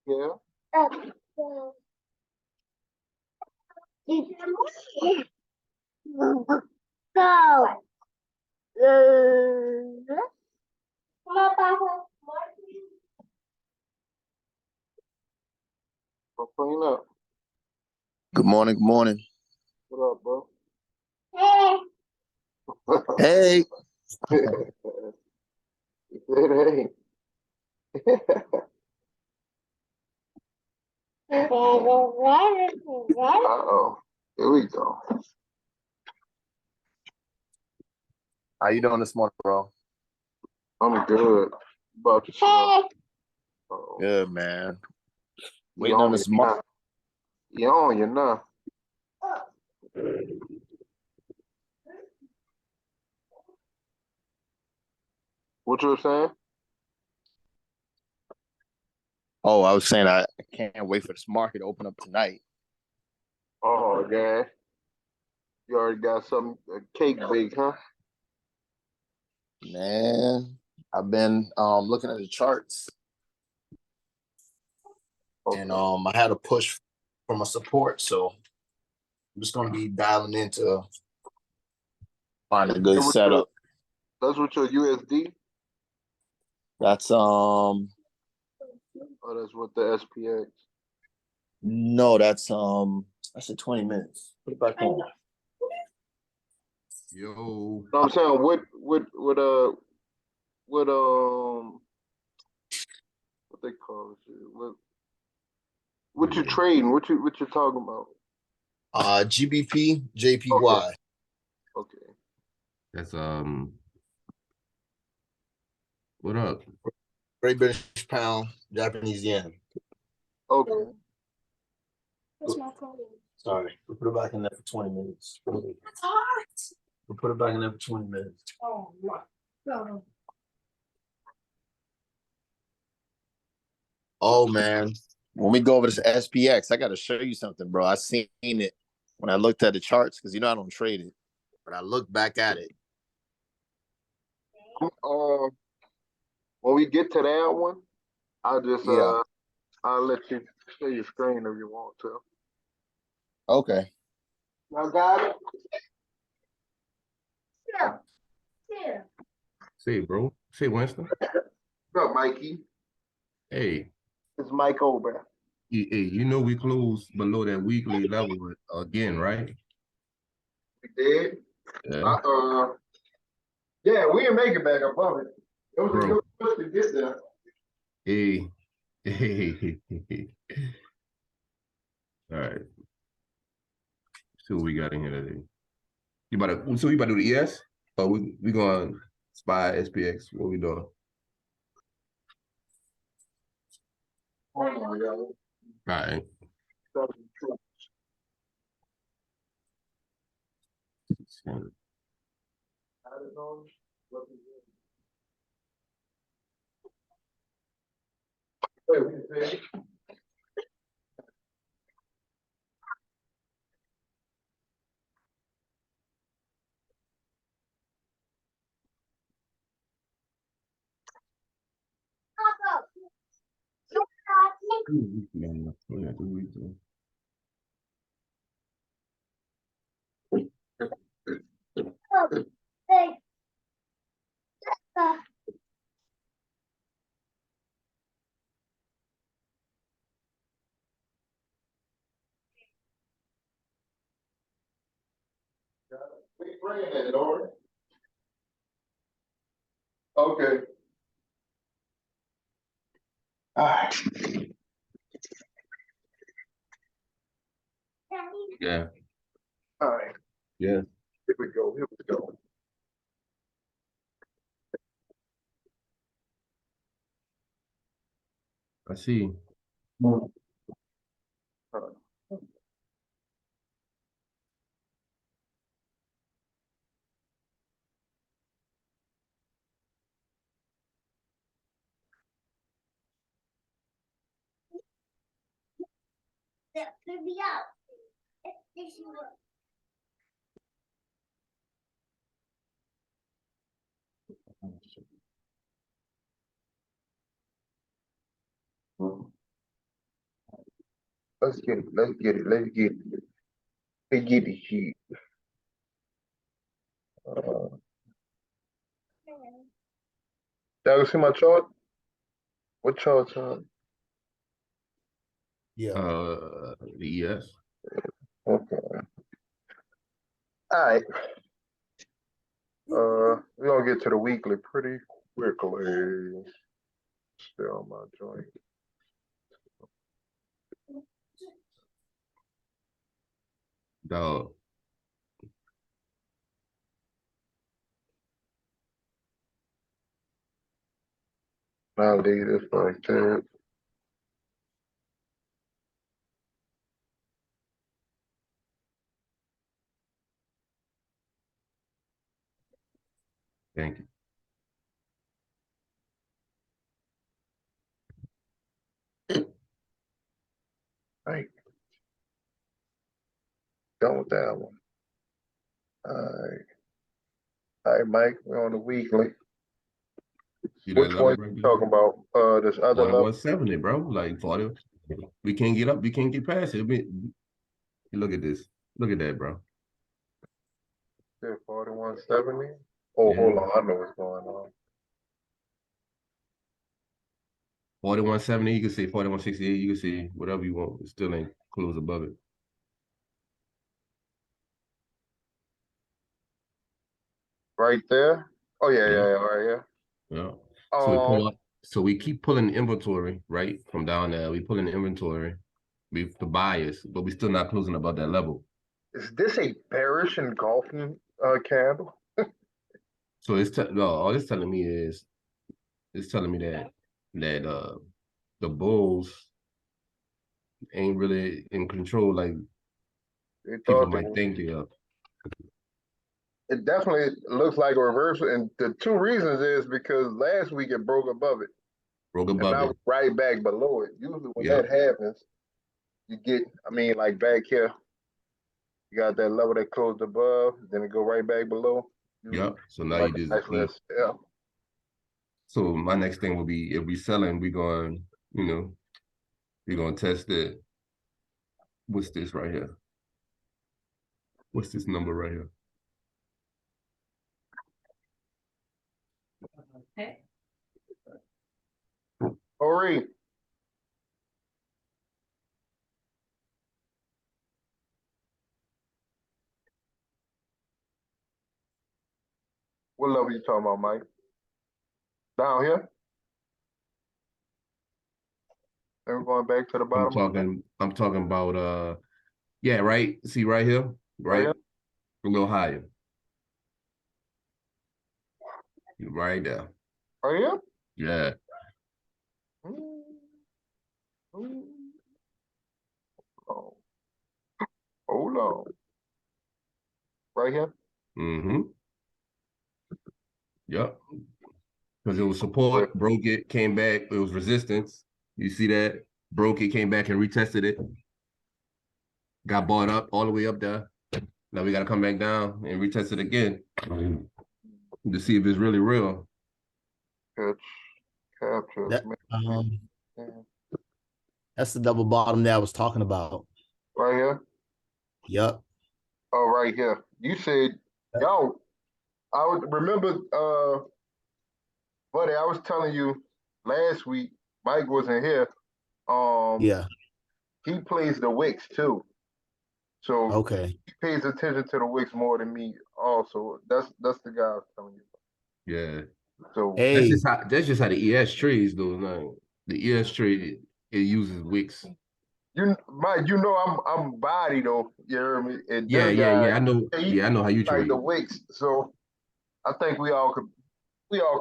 Yeah. Go. Clean up. Good morning. Good morning. What up, bro? Hey. Hey. Uh-oh. Here we go. How you doing this morning, bro? I'm good. About yourself. Good, man. You Waiting on on, this you morning. not. You on, you not. What you were saying? Oh, I was saying I can't wait for this market to open up tonight. Oh, yeah. You already got some cake bake, huh? Man, I've been looking at the charts, Okay. and I had a push from a support, so I'm just gonna be dialing into find a good setup. That's with your USD? That's Oh, that's with the SPX. no, that's a 20 minutes. Put it back on. Yo. No, I'm saying what they call it? What you trading? What you talking about? GBP, JPY. Okay. That's what up? Great British Pound, Japanese yen. Okay. What's my phone? Sorry, we'll put it back in there for 20 minutes. It's hot. We'll put it back in there for 20 minutes. Oh, no. Oh, man. When we go over this SPX, I got to show you something, bro. I seen it when I looked at the charts because, I don't trade it. But I looked back at it. When we get to that one, I'll just Yeah. I'll let you share your screen if you want to. Okay. Y'all got it? Yeah. Say, bro. Say, Winston. What's up, Mikey? Hey. It's Mike Ober. Hey, you know we closed below that weekly level again, right? We did? Yeah. Yeah, we didn't make it back above it. It was a Bro. good push to get there. Hey. All right. See what we got in here today. We about to do the ES? Or we gonna spy SPX? What we doing? Oh, yeah. All right. We praying it, Lord. Okay. All right. Yeah. All right. Yeah. Here we go. Here we go. I see. All right. That could be out. This is what. Let's get it. Let's get it. Let's get it. Let's get the shit. Y'all see my chart? What chart? Yeah. The ES. Okay. All right. We're gonna get to the weekly pretty quickly. Still on my joint. Dog. I'll leave this like that. Thank you. Right. Done with that one. All right. All right, Mike, we're on the weekly. See that Which level one right you there? talking about? This other level? 4170, bro. Like 40. We can't get up. We can't get past it. Look at this. Look at that, bro. Yeah, 4170. Oh, Yeah. hold on. I know what's going on. 4170. You can see 4168. You can see whatever you want. It still ain't close above it. Right there. Oh yeah, Yeah. yeah, right, yeah. Yeah. So we Um, pull up. So we keep pulling inventory, right? From down there. We pulling the inventory. We the buyers, but we still not closing above that level. is this a bearish engulfing candle? So no, all it's telling me is it's telling me that the bulls ain't really in control like They people thought they might would. think they are. It definitely looks like a reversal, and the two reasons is because last week it broke above it, Broke and above now it. it's right back below it. Usually when Yep. that happens, you get, I mean, like back here, you got that level that closed above, then it go right back below. Yep. So now Like you just a nice little yeah. so my next thing will be if we selling, we going, we're gonna test it. What's this right here? What's this number right here? Okay. Ori, what level you talking about, Mike? Down here? Then we're going back to the bottom. I'm talking about yeah, right. See right here, right? here? A little higher. Right there. Right here? Yeah. Oh, hold on. Right here? Mm-hmm. Yep. Because it was support, broke it, came back, it was resistance. You see that? Broke it, came back and retested it. Got bought up all the way up there. Now we gotta come back down and retest it again to see if it's really real. Catch, capture. That, Yeah. that's the double bottom that I was talking about. Right here? Yep. Oh, right here. You said, yo, I would remember, buddy, I was telling you last week, Mike wasn't here. Yeah. He plays the Wicks too. So Okay. he pays attention to the Wicks more than me also. That's the guy I was telling you. Yeah. So Hey, That's just how the ES trades though. Like, the ES trade it uses Wicks. Mike, I'm body though. You hear me? And Yeah, this yeah, guy, yeah. I know. he Yeah, I know how you like trade. the Wicks. So I think we all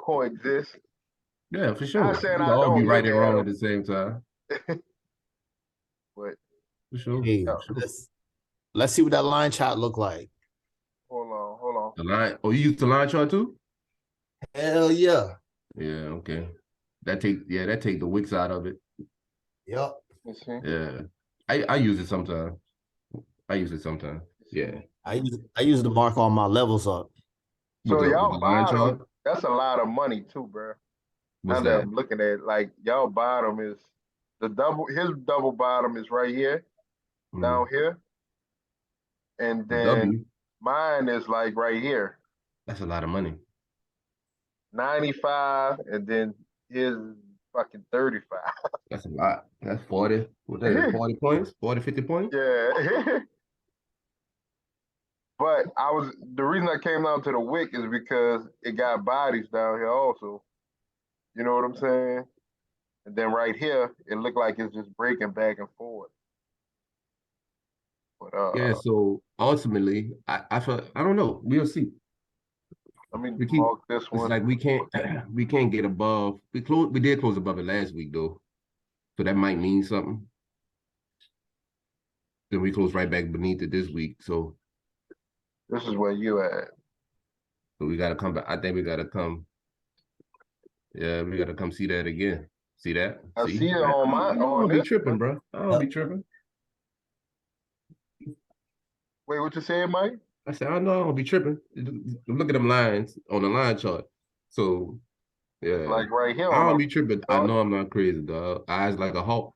coexist. Yeah, for sure. Not saying We I all be don't right look and at wrong him, at the same time. but For sure. hey, yeah. let's see what that line chart look like. Hold on. The line. Oh, you use the line chart too? Hell yeah. Yeah. Okay. That take the Wicks out of it. Yep. You see? Yeah. I use it sometimes. Yeah. I use it to mark all my levels up. So With the y'all line bottom, chart. that's a lot of money too, bro. Now What's that that? I'm looking at it, like y'all bottom is his double bottom is right here. down here. And The then W, mine is like right here, that's a lot of money. 95, and then his fucking 35. That's a lot. That's 40. What that is, 40 points? 40, 50 points? Yeah. But the reason I came down to the wick is because it got bodies down here also. You know what I'm saying? And then right here, it looked like it's just breaking back and forth. But Yeah, so ultimately, I don't know. We'll see. let me We keep mark this it's one. like we can't get above. We did close above it last week though. So that might mean something. Then we close right back beneath it this week. So This is where you at. we gotta come back. I think we gotta come. Yeah, we gotta come see that again. See that? I see it on I on don't be this tripping, one. bro. I don't be tripping. Wait, what you saying, Mike? I said, I know I don't be tripping. Look at them lines on the line chart. So yeah, Like right here I on don't the be tripping. I know I'm not crazy, dog. Eyes like a hawk.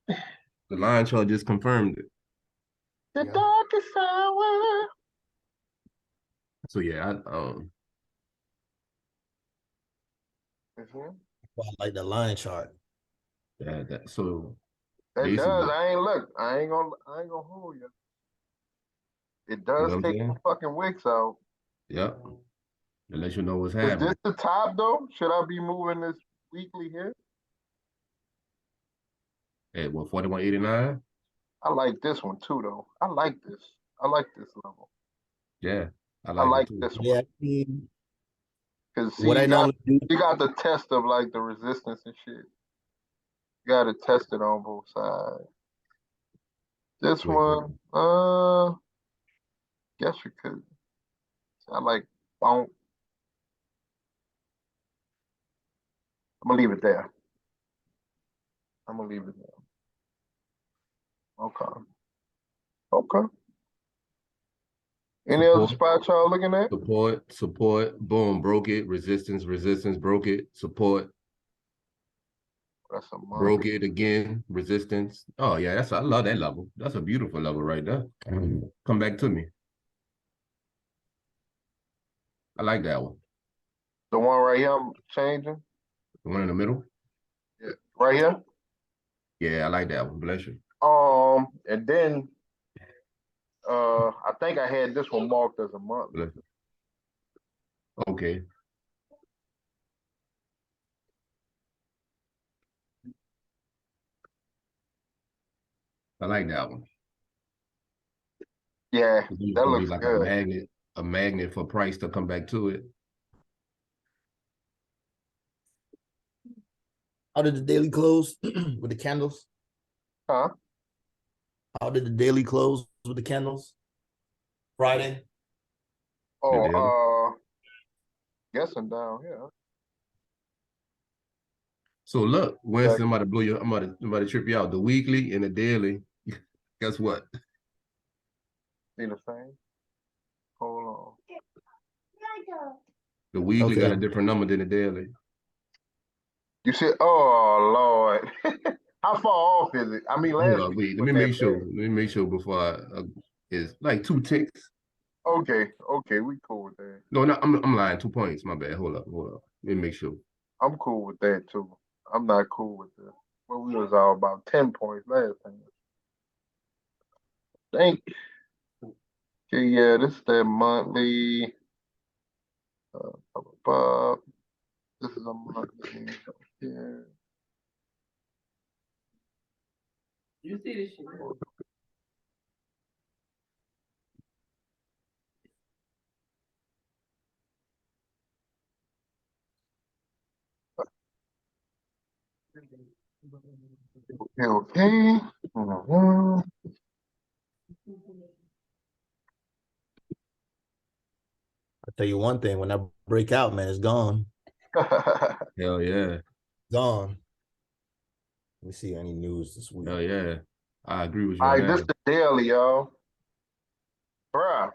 The line chart just confirmed it. the Yeah. darkest hour. So yeah, Mhm. I like the line chart. so That basically, does. I ain't gonna hold you. It you does know what I'm take saying? the fucking wicks out. Yep. It lets you know what's Is this happening. the top though? Should I be moving this weekly here? At what 41.89? I like this one too though. I like this. I like this level. Yeah, I I like it like too. this Yeah, one. I mean, Cause see, what I normally do, you got the test of like the resistance and shit. You gotta test it on both sides. This Wait, one, guess you could. I like bonk. I'm gonna leave it there. I'm gonna leave it there. Okay. Okay. Any other support, spot y'all looking at? support, boom, broke it, resistance, broke it, support, That's a month. broke it again, resistance. Oh yeah, I love that level. That's a beautiful level right there. Come back to me. I like that one. The one right here I'm changing. The one in the middle. Yeah. Right here. Yeah, I like that one. Bless you. And then I think I had this one marked as a month. Bless you. Okay. I like that one. Yeah, It's that gonna be looks like good. a magnet for price to come back to it. how did the daily close with the candles? Huh? How did the daily close with the candles? Friday. The daily. Oh, guessing down here. So look, when Check. somebody blow you, somebody trip you out. The weekly and the daily. Guess what? See the same? Hold on. The weekly got Okay. a different number than the daily. You see? Oh Lord. How far off is it? I mean, Hold last on, week wait. Let was me that make sure. bad. Let me make sure before it's like 2 ticks. Okay, we cool with that. No, no, I'm lying. 2 points. My bad. Hold up. Let me make sure. I'm cool with that too. I'm not cool with the well, we was all about 10 points last time. Thank okay, yeah, this is that monthly this is a monthly yeah. You see this shit? Okay. Mhm. I'll tell you one thing, when I break out, man, it's gone. Hell yeah. Gone. Let me see any news this week. Hell yeah. I agree with you All on right, this that. the daily, y'all. Bruh.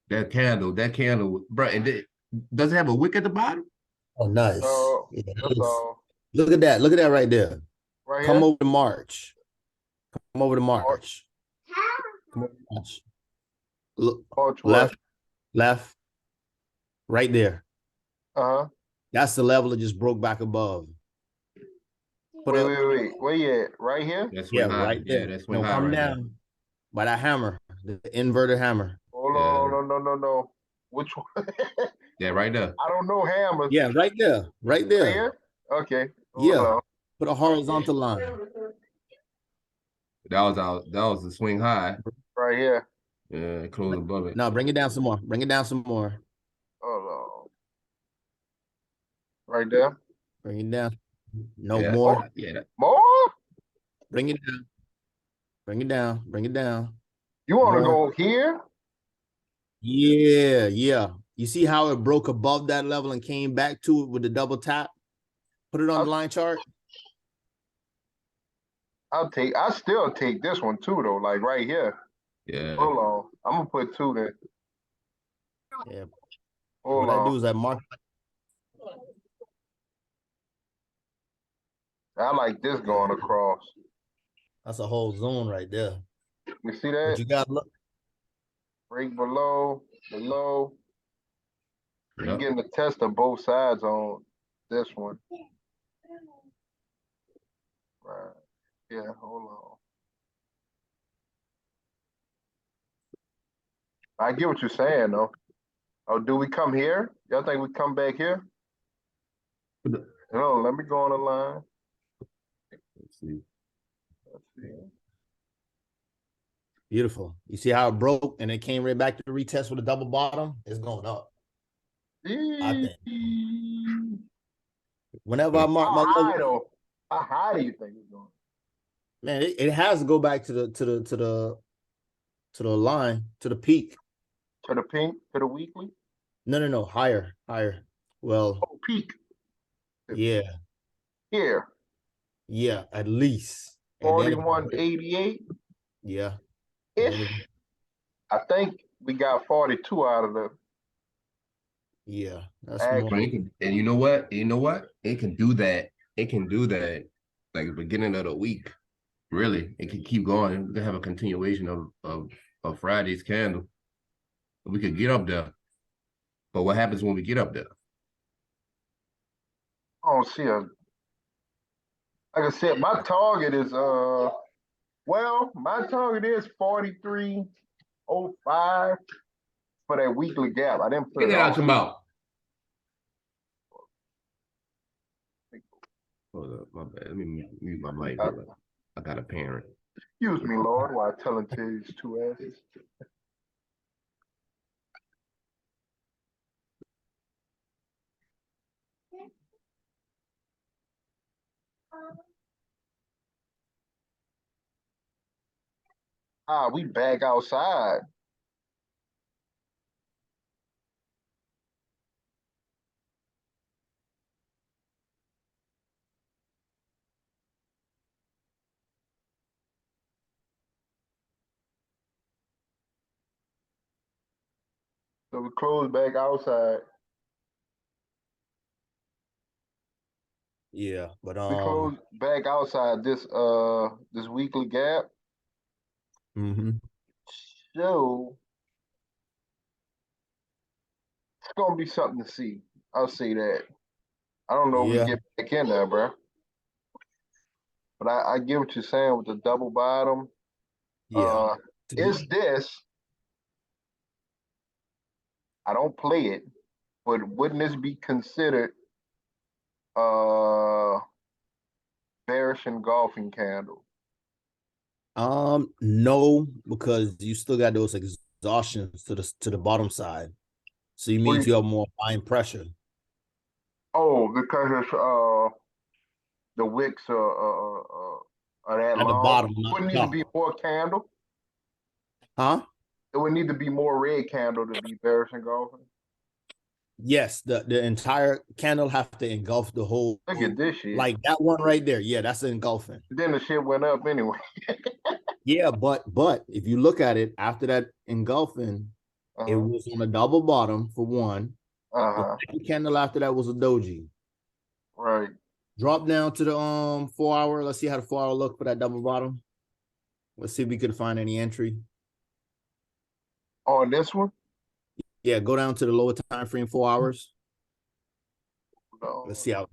That candle, bro. And does it have a wick at the bottom? Oh, nice. Uh, Yeah, that's all. look at that. Look at that right there. Right Come here. over to March. Come over to March. Come over to March. Look, March what? left, left, right there. Uh-huh. That's the level it just broke back above. Put Wait. Where you at? Right here? That's yeah, swing high. right Yeah, there. that's swing No, high come right there. down by that hammer, the inverted hammer. Hold Yeah. on. No. Which one? Yeah, right there. I don't know hammers. Yeah, right there, right Right there. here? Okay. Hold Yeah, on. put a horizontal line. That was the swing high. Right here. Yeah, close above it. No, bring it down some more. Bring it down some more. Hold on. Right there. Bring it down. No Yeah, more. yeah. More? Bring it down. Bring it down. Bring it down. You want to More. go here? Yeah. You see how it broke above that level and came back to it with the double tap? Put it on the line chart. I still take this one too though, like right here. Yeah. Hold on. I'm gonna put 2 there. Yeah. Hold What I on. do is I mark. I like this going across. That's a whole zone right there. You see But that? you got to look. Break below. You're Yep. getting a test of both sides on this one. Right. Yeah, hold on. I get what you're saying though. Oh, do we come here? Y'all think we come back here? No, let me go on the line. Let's see. Let's see. Beautiful. You see how it broke and it came right back to the retest with a double bottom? It's going up. I think. Whenever I mark my How high level, though? How high do you think it's going? man, it has to go back to the line, to the peak. To the pink, to the weekly? No, higher. Well, Oh, peak. yeah, Here. at least. And then 4188 yeah. And then ish. I think we got 42 out of the yeah, that's Actually, more. But it can, and you know what? It can do that. It can do that like the beginning of the week. Really. It can keep going. We can have a continuation of Friday's candle. We could get up there. But what happens when we get up there? I don't see a. Like I said, my target is my target is 4305 for that weekly gap. I didn't put Get it that out on. your mouth. Hold up, my bad. Let me mute my mic. Hold up. I got a parent. Excuse me, Lord, while I tell him to these 2 asses. We back outside. So we close back outside. Yeah, but We close back outside this weekly gap. mhm. So it's gonna be something to see. I'll say that. I don't know if Yeah. we get back in there, bro. But I get what you're saying with the double bottom. Yeah. Is this? I don't play it, but wouldn't this be considered bearish engulfing candle? No, because you still got those exhaustions to the bottom side. So you means you have more buying pressure. Oh, because it's the wicks are that At the long. bottom, It not would the need to top. be more candle. Huh? It would need to be more red candle to be bearish engulfing. Yes, the entire candle have to engulf the whole. Look at this shit. Like that one right there. Yeah, that's engulfing. Then the shit went up anyway. Yeah, but if you look at it after that engulfing, it was on a double bottom for one. The second candle after that was a doji. Right. Drop down to the 4 hour. Let's see how the 4 hour look for that double bottom. Let's see if we could find any entry. On this one? Yeah, go down to the lower time frame, 4 hours. No. Let's see how.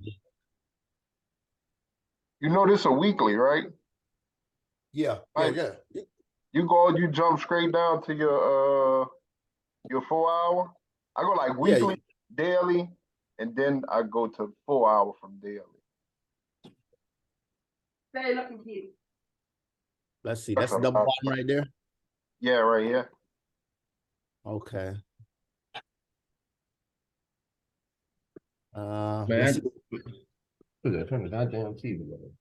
You know this a weekly, right? Yeah, Right. yeah. You jump straight down to your 4 hour. I go like Yeah, weekly, daily, and then I go to 4 hour from daily. Stay looking here. let's see. That's the double bottom right there. Yeah, right here. Okay. Man, turn the goddamn TV on.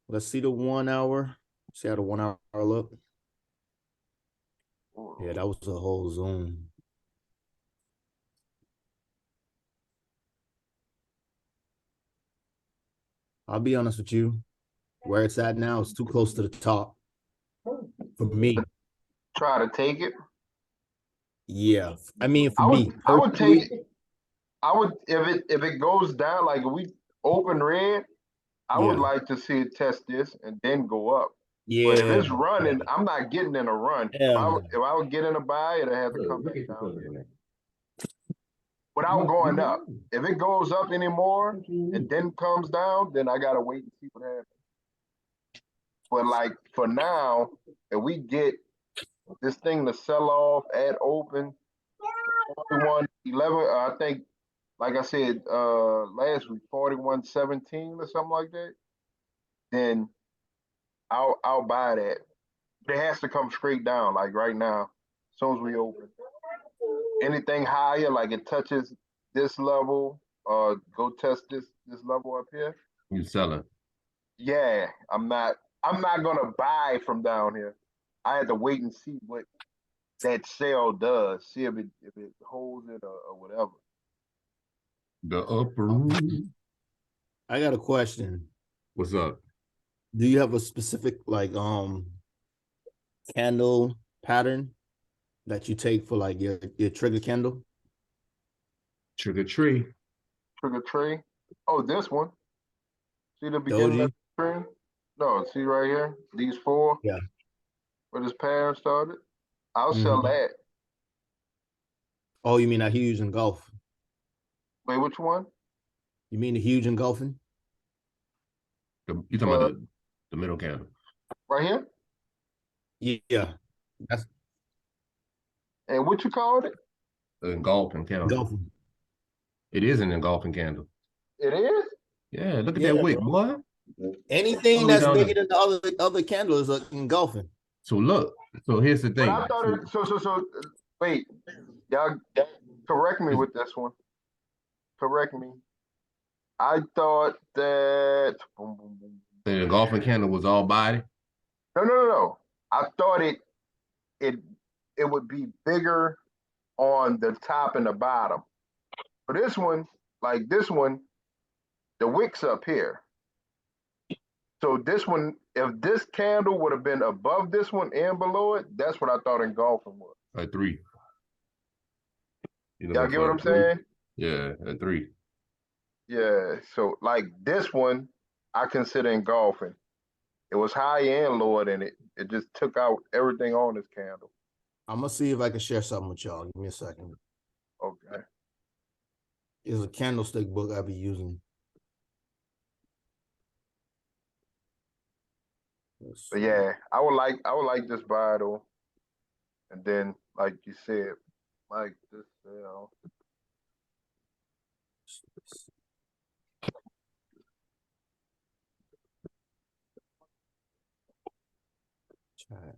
let's see the 1 hour. See how the 1 hour look. Yeah, that was a whole zoom. I'll be honest with you. Where it's at now, it's too close to the top. For me. Try to take it. Yeah. I mean, for I me. would take it. I would if it goes down like if we open red, I would Yeah. like to see it test this and then go up. Yeah. But if it's running, I'm not getting in a run. Hell If I would get in a buy, it'd have to come Look back at the down color here in there. without going up. If it goes up anymore and then comes down, then I gotta wait and see what happens. But like for now, if we get this thing to sell off at open, 41.11, I think, like I said last week, 41.17 or something like that, then I'll buy that. But it has to come straight down, like right now, as soon as we open. Anything higher, like it touches this level, go test this level up here. You selling? Yeah, I'm not gonna buy from down here. I had to wait and see what that sale does. See if it holds it or whatever. The upper room. I got a question. What's up? Do you have a specific like candle pattern that you take for like your trigger candle? Trigger tree. Trigger tree. Oh, this one. See the beginning of the tree? No, see right here? These four? Yeah. Where this pattern started? I'll sell that. Oh, you mean that huge engulf? Wait, which one? You mean the huge engulfing? You talking about the middle candle? Right here? Yeah. That's and what you called it? The engulfing candle. Engulfing. It is an engulfing candle. It is? Yeah, look at that wick, boy. Anything that's bigger than the other candle is engulfing. So look, so here's the thing. But I thought so wait, y'all correct me with this one. Correct me. I thought that the engulfing candle was all body. No. I thought it would be bigger on the top and the bottom. For this one, like this one, the wick's up here. So this one, if this candle would have been above this one and below it, that's what I thought engulfing was. A 3. Y'all get what I'm saying? Yeah, a 3. Yeah. So like this one, I consider engulfing. It was high and lower than it. It just took out everything on this candle. I'm gonna see if I can share something with y'all. Give me a second. Okay. It's a candlestick book I'll be using. But yeah, I would like this buy though. And then, like you said, like this sell. Chat.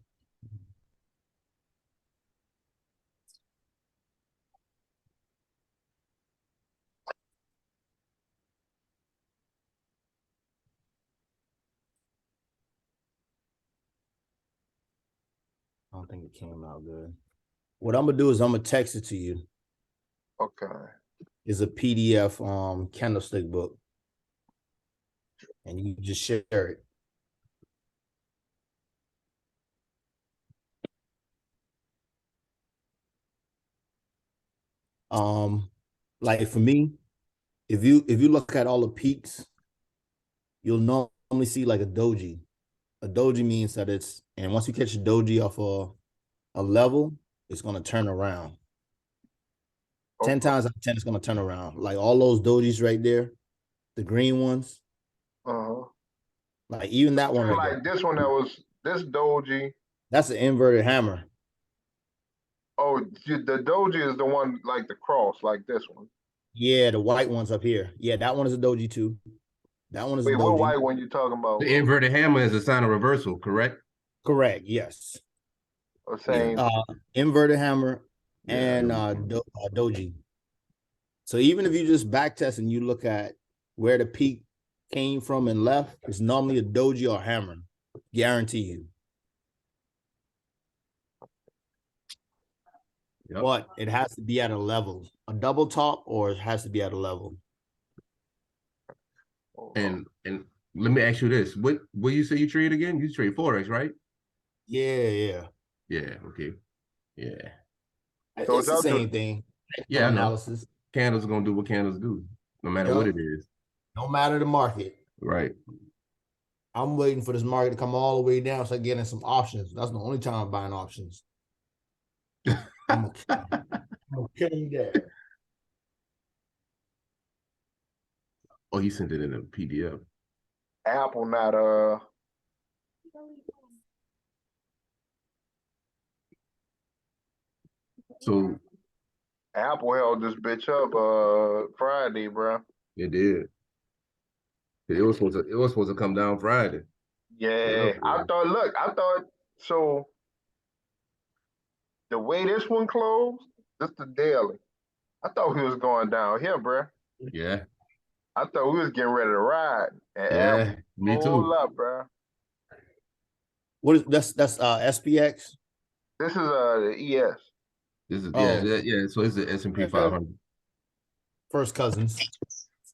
I don't think it came out good. What I'm gonna do is I'm gonna text it to you. Okay. It's a PDF candlestick book. And you just share it. Like for me, if you look at all the peaks you'll normally see like a doji. A doji means that it's, and once you catch a doji off a level, it's gonna turn around. 10 Okay. times out of 10, it's gonna turn around. Like all those dojis right there, the green ones, Uh-huh. like even that one right Like there, this one that was this doji. that's an inverted hammer. Oh, the doji is the one like the cross, like this one. Yeah, the white ones up here. Yeah, that one is a doji too. That one is a Wait, what doji. white one you talking about? The inverted hammer is a sign of reversal, correct? Correct. Yes. Or saying Inverted hammer Yeah, and doji. So even if you just back test and you look at where the peak came from and left, it's normally a doji or hammer. Guarantee you. Yep. But it has to be at a level, a double top, or it has to be at a level. And let me ask you this: what you say you trade again? You trade forex, right? Yeah. Yeah. Okay. Yeah. So It's the y'all same thing. Yeah, I know. Analysis. Candles gonna do what candles do, no matter what it is. No matter the market. Right. I'm waiting for this market to come all the way down so I get in some options. That's the only time I'm buying options. I'm okay there. Oh, he sent it in a PDF. Apple not So Apple held this bitch up Friday, bro. it did. It was supposed to come down Friday. Yeah, I thought so. The way this one closed, this the daily. I thought we was going down here, bro. Yeah. I thought we was getting ready to ride. And Yeah. Apple Me pulled too. up, bro. What is that's SPX? This is the ES. This is Oh. yeah. So it's the S&P 500. First cousins.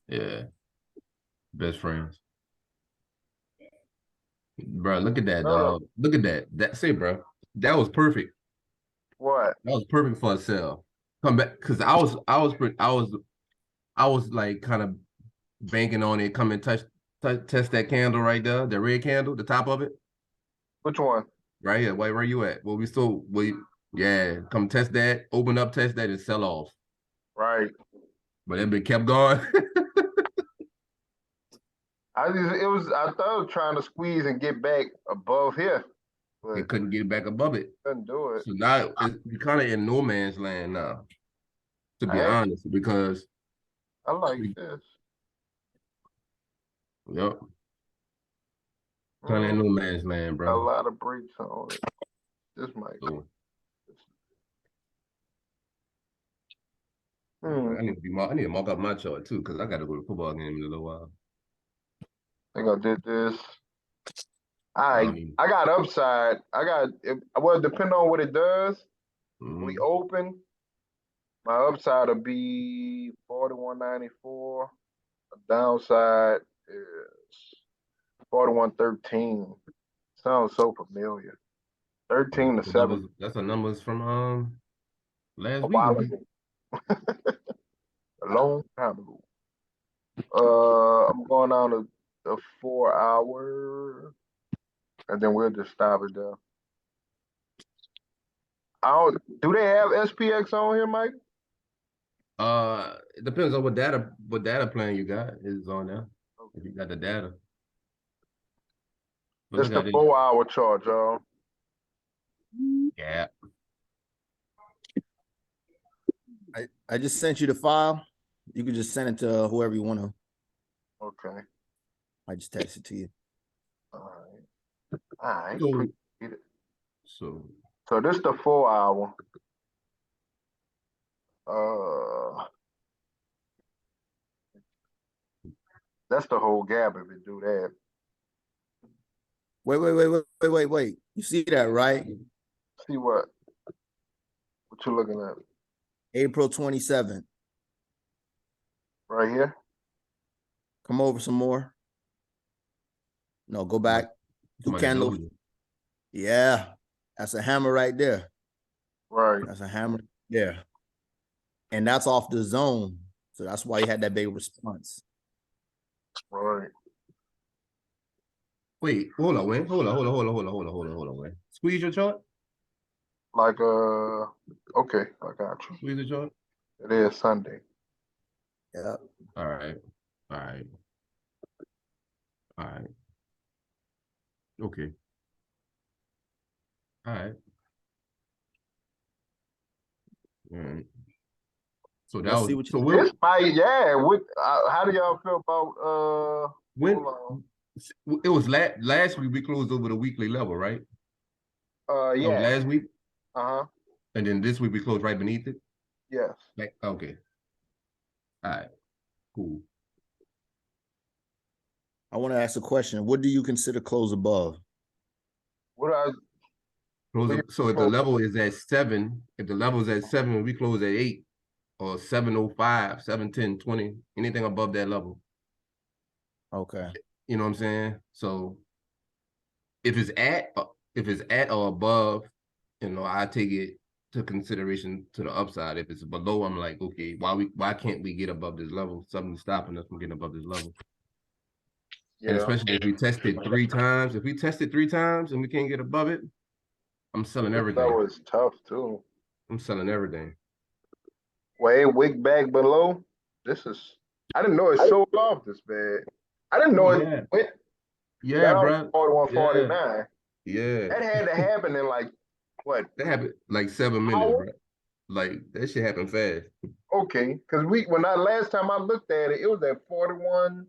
Yeah. Best friends. Bro, look at that, dog. Look at that. That's it, bro. That was perfect. What? That was perfect for a sell. Come back, because I was like kind of banking on it. Come and test that candle right there, the red candle, the top of it, Which one? right here. Where you at? Well, yeah, come test that, open up, test that, and sell off. Right. But it kept going. I thought I was trying to squeeze and get back above here, but It couldn't get back above it. couldn't do it. So now we're kind of in no man's land now, to be Hey. honest, because I like this. yep, kind of in no man's land, A bro. lot of breaks on it. This might go. I need to mark up my chart too, because I got to go to football game in a little while. I think I did this. All I right, don't even- I got upside. Well, depending on what it does, Mhm. we open. My upside will be 41.94. The downside is 41.13. Sounds so familiar. 13 to 7. That's the numbers from last A week. while man. ago. A long time ago. I'm going on a 4 hour, and then we'll just stop it there. Do they have SPX on here, Mike? It depends on what data plan you got is on there. If you got the data. But It's look the at 4 hour chart, y'all. Yeah. I just sent you the file. You can just send it to whoever you want to. Okay. I just text it to you. All right. So, Appreciate it. so So this the 4 hour. That's the whole gap if it do that. Wait. You see that, right? See what? What you looking at? April 27th. Right here? Come over some more. No, go back. Do somebody candles. knows. Yeah. That's a hammer right there. Right. That's a hammer there. And that's off the zone. So that's why you had that big response. Right. Wait, hold on, Wayne. Hold on, Wayne. Squeeze your chart. Like okay, I got you. Squeeze the chart. It is Sunday. Yeah. All right. All right. All right. Okay. All right. All right. So that Let's was see what you so This fight, yeah. What? How do y'all feel about when hold it was last week we closed over the weekly level, right? on. That was Yeah. last week, Uh huh. and then this week we closed right beneath it. Yes. Like okay. All right. Cool. I want to ask a question. What do you consider close above? What I So if the level is at 7, if the level is at 7, we close at 8 or 7:05, 7:10, 20, anything above that level. Okay. You know what I'm saying? So if it's at or above, I take it to consideration to the upside. If it's below, I'm like, okay, why can't we get above this level? Something's stopping us from getting above this level. And yeah. especially if we tested 3 times, if we tested 3 times and we can't get above it, I'm selling That everything. was tough too. I'm selling everything. Way wick back below. This is. I didn't know it sold off this bad. I didn't know Yeah. it went Yeah, down bro. 41.49. Yeah. That had to happen in like what? That happened like 7 minutes, Hour? bro. Like that shit happened fast. Okay, because last time I looked at it, it was at 41.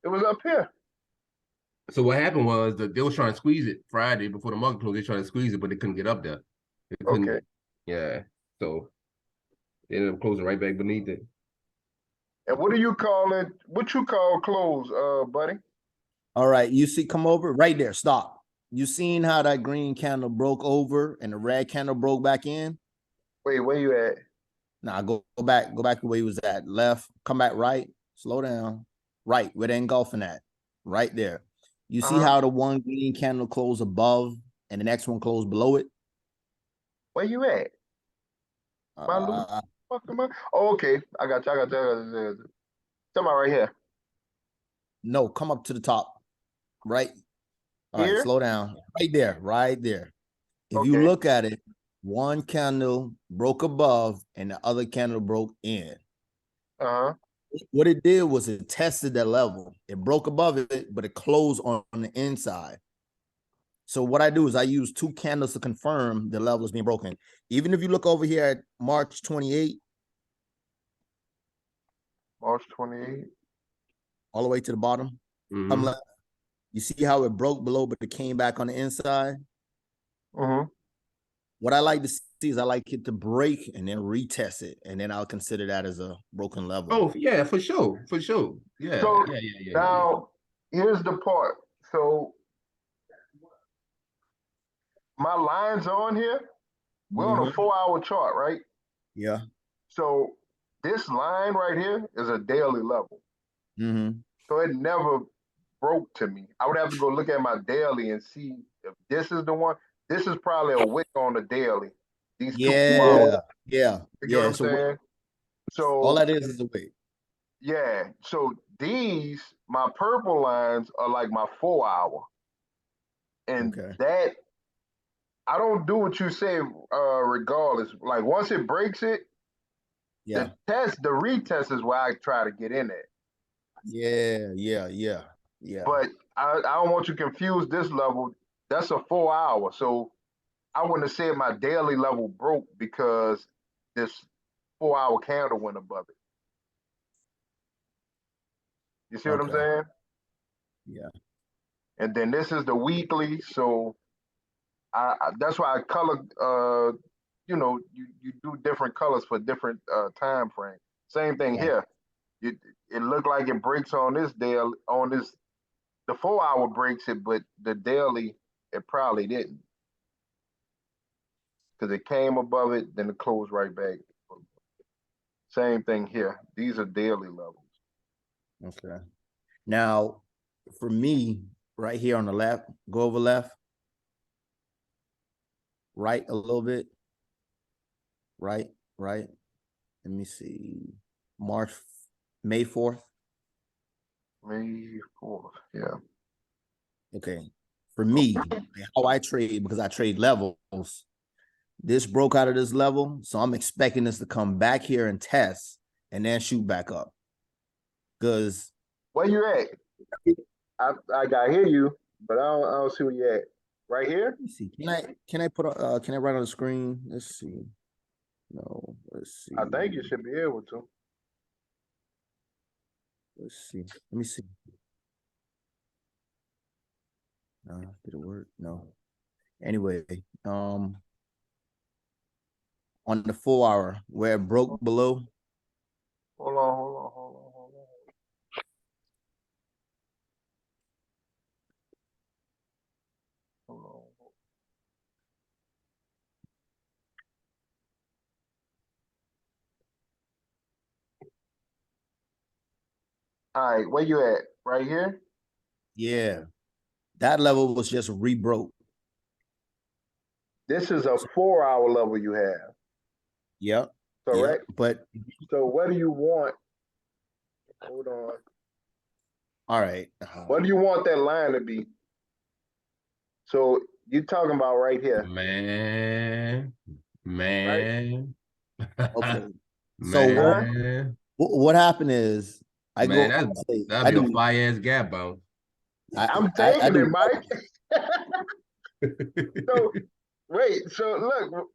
It was up here. So what happened was that they was trying to squeeze it Friday before the market closed. They tried to squeeze it, but they couldn't get up there. They couldn't. Okay. Yeah. So they ended up closing right back beneath it. And what do you call it? What you call close, buddy? All right. You see, come over right there. Stop. You seen how that green candle broke over and the red candle broke back in? Wait, where you at? Nah, go back to where you was at. Left, come back right, slow down. Right, where they engulfing at. Right there. You see how the one green candle closed above and the next one closed below it? Where you at? My loose Uh, fuck am I? Oh, okay. I got you. Somebody right here. no, come up to the top. Right. All right, Here? slow down. Right there, right there. If you Okay. look at it, one candle broke above and the other candle broke in. Uh-huh. What it did was it tested that level. It broke above it, but it closed on the inside. So what I do is I use 2 candles to confirm the level is being broken. Even if you look over here at March 28, March 28th. all the way to the bottom, Mhm. left. You see how it broke below, but it came back on the inside? Mm-hmm. What I like to see is I like it to break and then retest it, and then I'll consider that as a broken level. Oh yeah, for sure, for sure. Yeah, So yeah. now here's the part. So my lines on here, we're on a 4-hour chart, right? Yeah. So this line right here is a daily level. Mm-hmm. So it never broke to me. I would have to go look at my daily and see if this is the one. This is probably a wick on the daily. These 2 4 hours. Yeah. You get what I'm So saying? all So that is a wick. yeah. So these, my purple lines are like my 4-hour. And Okay. that I don't do what you say regardless. Like once it breaks it, Yeah. the retest is where I try to get in it. Yeah. But I don't want you to confuse this level. That's a 4-hour. So I wouldn't have said my daily level broke because this 4-hour candle went above it. You see what I'm Okay. saying? Yeah. And then this is the weekly. So that's why I color you do different colors for different time frames. Same thing Yeah. here. It looked like it breaks on this daily, on this, the 4-hour breaks it, but the daily it probably didn't, because it came above it, then it closed right back. Same thing here. These are daily levels. Okay. Now, for me, right here on the left, go over left, right a little bit, right. Let me see. May 4th. May 4th. Yeah. Okay. For me, how I trade, because I trade levels, this broke out of this level. So I'm expecting this to come back here and test and then shoot back up. Because Where you at? I got hear you, but I don't see where you at. Right here? let me see. Can I put can I write on the screen? Let's see. No, let's see. I think you should be able to. Let's see. Let me see. Did it work? No. Anyway, on the 4 hour where it broke below. Hold on. Hold on. All right, where you at? Right here? Yeah. That level was just re-broke. This is a 4 hour level you have, Yep. correct? Yep. But So what do you want? Hold on. all right. What do you want that line to be? So you talking about right here, Man. Okay. So Man. what happened is I Man, go that'd be a fire ass gap bounce. I'm I taking do it, Mike. So wait, so look,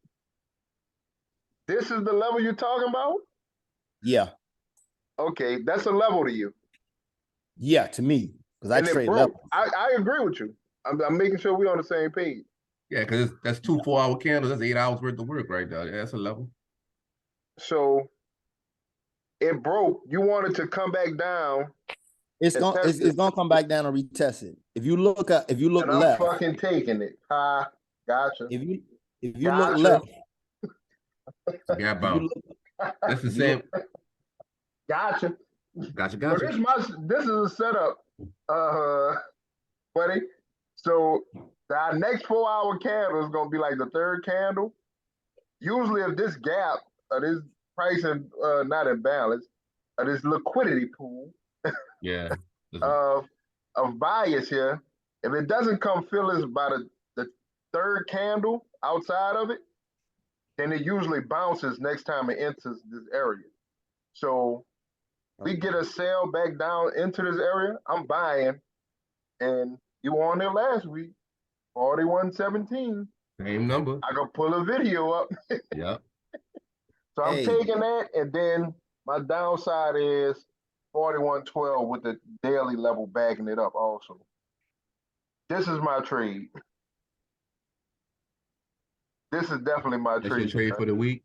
this is the level you're talking about? yeah. Okay, that's a level to you. Yeah, to me. Because I And it trade broke. levels. I agree with you. I'm making sure we're on the same page. Yeah, because that's 2 4 hour candles. That's 8 hours worth of work right there. Yeah, that's a level. So it broke. You wanted to come back down, It's and gonna test it's it, gonna come back down and retest it. If you look and I'm left, fucking taking it. Gotcha. if you look Gotcha. left, It's a gap if you bounce. look, That's the if you same. look, Gotcha. Gotcha, So gotcha. this is a setup, buddy. So our next 4 hour candle is gonna be like the third candle. Usually, if this gap or this pricing not in balance, or this liquidity pool Yeah. of bias here, if it doesn't come fill us by the third candle outside of it, then it usually bounces next time it enters this area. So we get a sale back down into this area, I'm buying, and you were on there last week, 41.17. Same number. I can pull a video up. Yeah. So I'm Hey. taking that, and then my downside is 41.12 with the daily level backing it up also. This is my trade. This is definitely my That's your trade. trade for the week.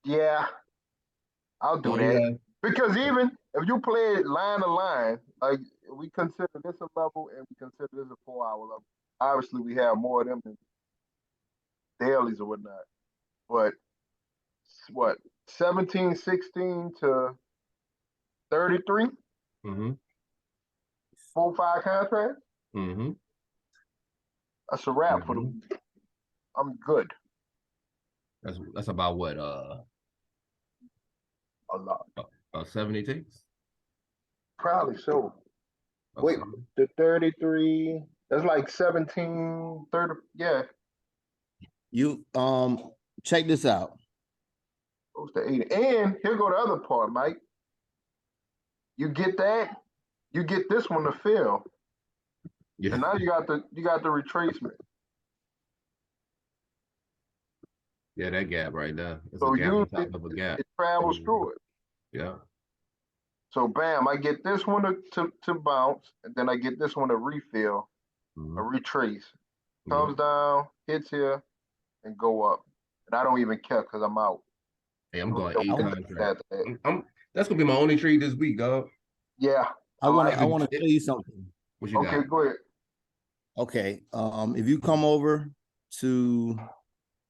Yeah, I'll do So that. Because even if you play it line to line, like we consider this a level and we consider this a 4 hour level. Obviously, we have more of them than dailies or whatnot. But what 1716 to 33, Mm-hmm. 4-5 contract. Mm-hmm. That's a wrap for the Mhm. week. I'm good. That's about what A lot. 70 ticks? Probably so. About Wait, 70. the 33, that's like 17, 30. Yeah, you check this out. close to 80. And here go the other part, Mike. You get that, you get this one to fill. Yeah. And now you got the retracement. Yeah, that gap right there. It's So a gap on usually top of a gap. it travels Mhm. through it. Yeah. So bam, I get this one to bounce, and then I get this one to refill, a Mhm. retrace. Yeah. Comes down, hits here, and go up. And I don't even care because I'm out. Hey, I'm going Don't 8 get contracts. after that. That's gonna be my only trade this week, dog. Yeah, I want like to tell you something. What you okay, got? go ahead. Okay. If you come over to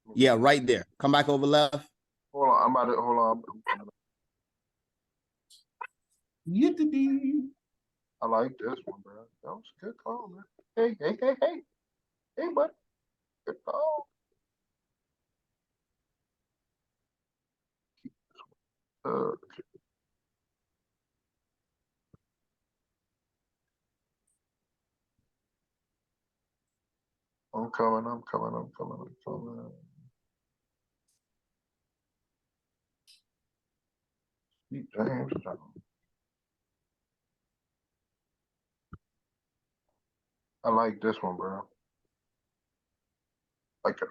right there. Come back over left. Hold on, I'm about to hold on. I like this one, bro. That was a good call, man. Hey, bud. Good call. Uh, I'm coming. Sweet James Jones. I like this one, bro. Like it.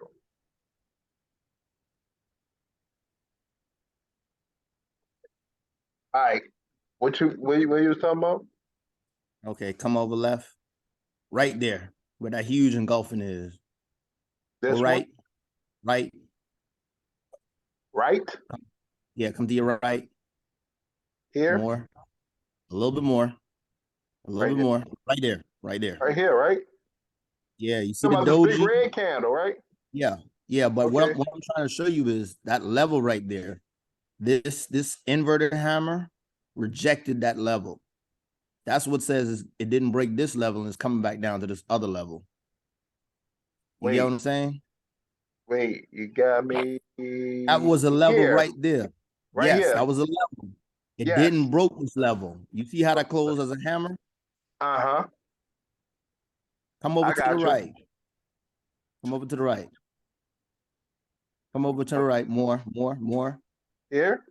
All right. What you was talking about? Okay, come over left. Right there, where that huge engulfing is. This Go right, right. one? Right? Yeah, come to your right. Here? More. A little bit more. A little Right bit here. more. Right there. Right there. Right here, right? Yeah, you see Talking the about this big doji? red candle, right? Yeah. Yeah, but what Okay. I'm trying to show you is that level right there. This inverted hammer rejected that level. That's what says is it didn't break this level and it's coming back down to this other level. You get what I'm saying? Wait, you got me That was a level here. right there. Right Yes, here. that was a level. It Yes. didn't broke this level. You see how that closed as a hammer? Uh-huh. Come over I to the got you. right. Come over to the right. Come over to the right. More. Here?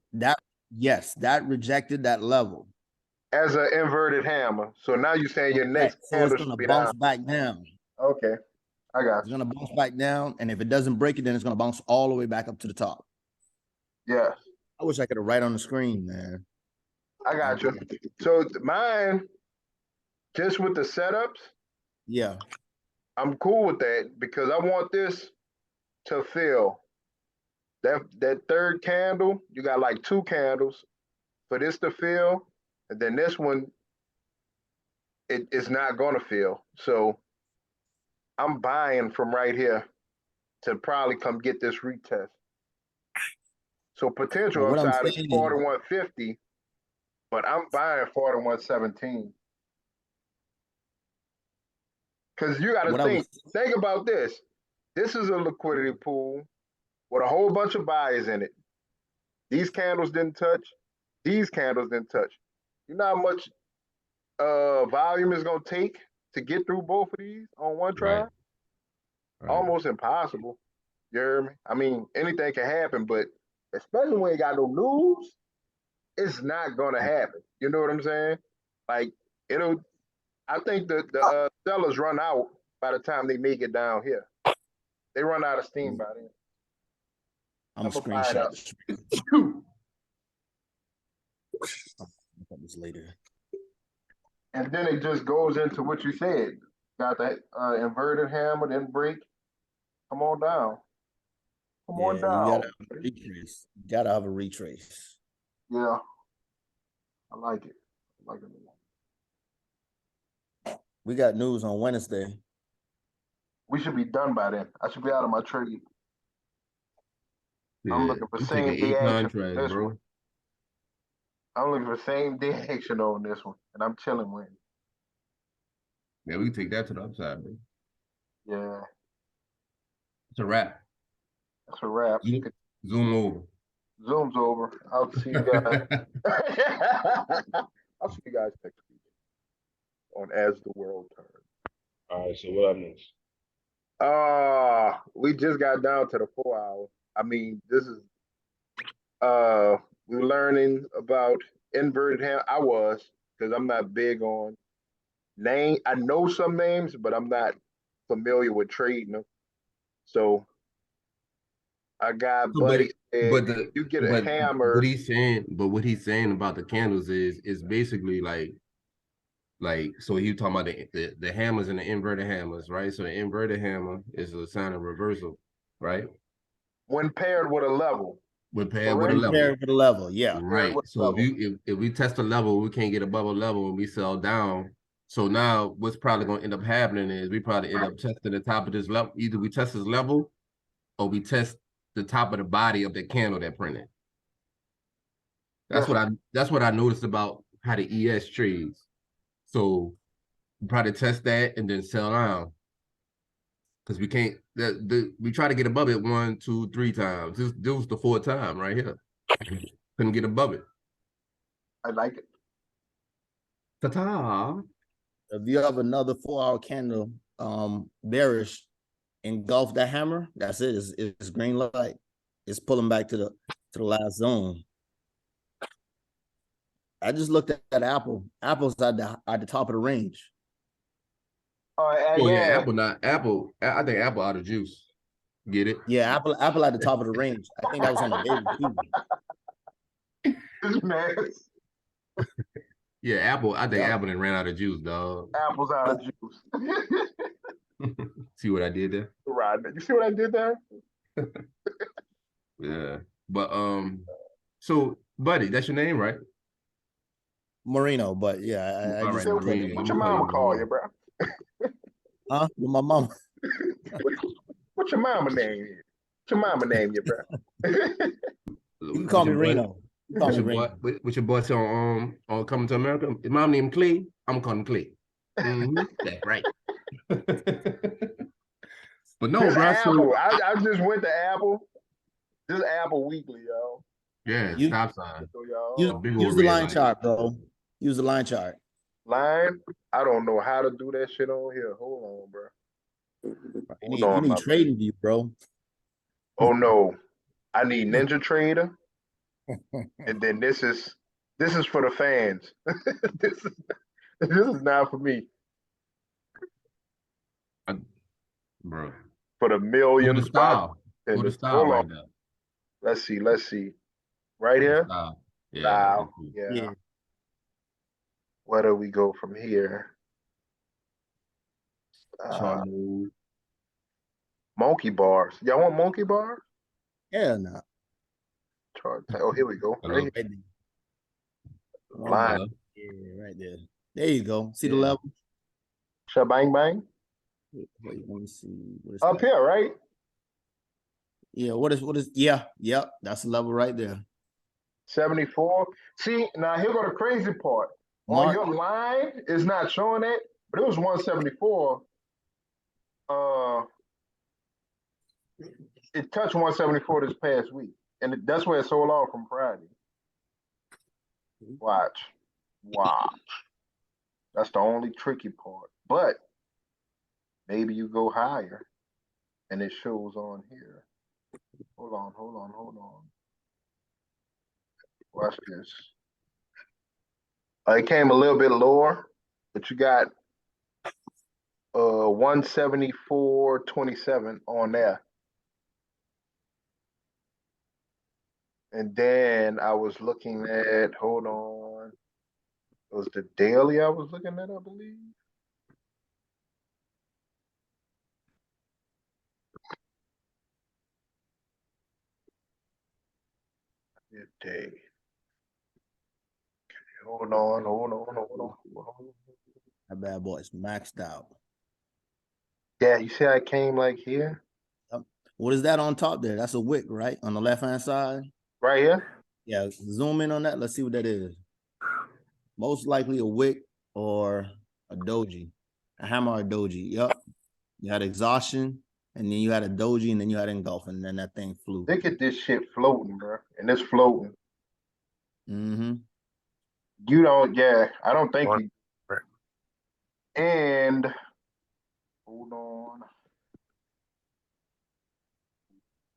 Yes, that rejected that level. As an inverted hammer. So now you're saying your next So it's candle gonna should be bounce down. back down. Okay. I got It's you. gonna bounce back down, and if it doesn't break it, then it's gonna bounce all the way back up to the top. Yes. I wish I could have right on the screen, man. I got you. So mine, just with the setups, Yeah. I'm cool with that because I want this to fill. That third candle, you got like 2 candles for this to fill, and then this one, it's not gonna fill. So I'm buying from right here to probably come get this retest. So potential Well, what I'm upside is saying is, 4150, but I'm buying 4117. Because you got to what I was think about this. This is a liquidity pool with a whole bunch of buyers in it. These candles didn't touch. These candles didn't touch. You know how much volume is going to take to get through both of these on one try? Right. Almost impossible. You hear me? I mean, anything can happen, but especially when you got no news, it's not going to happen. You know what I'm saying? Like, I think the sellers run out by the time they make it down here. They run out of steam by then. I'm a I'ma buy it screenshot up. this. I'll look at this later. And then it just goes into what you said. Got that inverted hammer, then break. Come on down. Come on Yeah, down. you gotta have a retrace. You gotta have a retrace. Yeah. I like it. I like it a lot. We got news on Wednesday. We should be done by then. I should be out of my trade. Yeah, I'm looking for you same taking day 8 action on contracts, this bro. one. I'm looking for same day action on this one, and I'm chilling with it. Yeah, we can take that to the upside, bro. Yeah, It's a wrap. that's a wrap. Zoom over. Zoom's over. I'll see you guys. I'll see you guys next week on As the World Turns. All right, so what up next? We just got down to the 4 hour. I mean, this is we're learning about inverted ham. I was, because I'm not big on name. I know some names, but I'm not familiar with trading them. So I got buddy said, But the you get a but hammer. what he's saying about the candles is basically like so he talking about the hammers and the inverted hammers, right? So the inverted hammer is a sign of reversal, right? When paired with a level. When paired with a level. Paired with a level, yeah. Right. So if we test a level, we can't get above a level and we sell down. So now what's probably gonna end up happening is we probably end up testing the top of this level. Either we test this level or we test the top of the body of the candle that printed. That's what I noticed about how the ES trades. So we probably test that and then sell down. Because we can't we try to get above it 1, 2, 3 times. This was the 4th time right here. Couldn't get above it. I like it. Ta-ta. If you have another 4 hour candle, bearish, engulf that hammer, that's it. It's green light. It's pulling back to the last zone. I just looked at Apple. Apple's at the top of the range. Oh yeah, Yeah. Apple not Apple. I think Apple out of juice. Get it? Yeah, Apple at the top of the range. I think that was on the label too. This man, Yeah, Apple. I think Yeah. Apple done ran out of juice, dog. apples out of juice. See what I did there? Right. You see what I did there? Yeah. But so buddy, that's your name, right? Marino, but yeah, I All just right, What Marino. your mama call you, bro? Huh? With my mom. What your mama name is? What your mama name you, bro? You can call me Reno. You call What's me your boy? Reno. What's your boy on Coming to America? His mom named Clay. I'm calling him Clay. That's right. But no, This bro. Apple. So, I just went to Apple. This Apple Weekly, yo. yeah, You- stop sign. So y'all Use, big old use the red line light. chart, bro. Use the line chart. line. I don't know how to do that shit on here. Hold on, bro. You need my trading view, bro. Oh no, I need Ninja Trader, and then this is for the fans. this is not for me. Bro. For the Go to millions. style. and Go to the- style hold right on. now. Let's see. Right here. Style. Yeah. Style. that's Yeah. Yeah. Where do we go from here? cool. Chart mode. Monkey bars. Y'all want monkey bars? Hell no. Chart. Oh, here we go. Hello? Right Right there. here. Line. Hello? Yeah, right there. There you go. See the Yeah. level? Shabang bang. Wait, let me see. What is Up that? here, right? Yeah, what is yep, that's the level right there. 74. See, now here go the crazy part. On Mark, your line, it's not showing it, but it was 174. It touched 174 this past week, and that's where it sold off from Friday. Watch. That's the only tricky part. But maybe you go higher, and it shows on here. Hold on. Watch this. It came a little bit lower, but you got 174.27 on there. And then I was looking at, hold on. It was the daily I was looking at, I believe. Good day. Hold on. that bad boy's maxed out. Yeah, you see how it came like here? What is that on top there? That's a wick, right? On the left-hand side. Right here? Yeah, zoom in on that. Let's see what that is. Most likely a wick or a doji. A hammer or a doji. Yep. You had exhaustion, and then you had a doji, and then you had engulf, and then that thing flew. Look at this shit floating, bro. And it's floating. Mm-hmm. You don't, I don't think we. And hold on.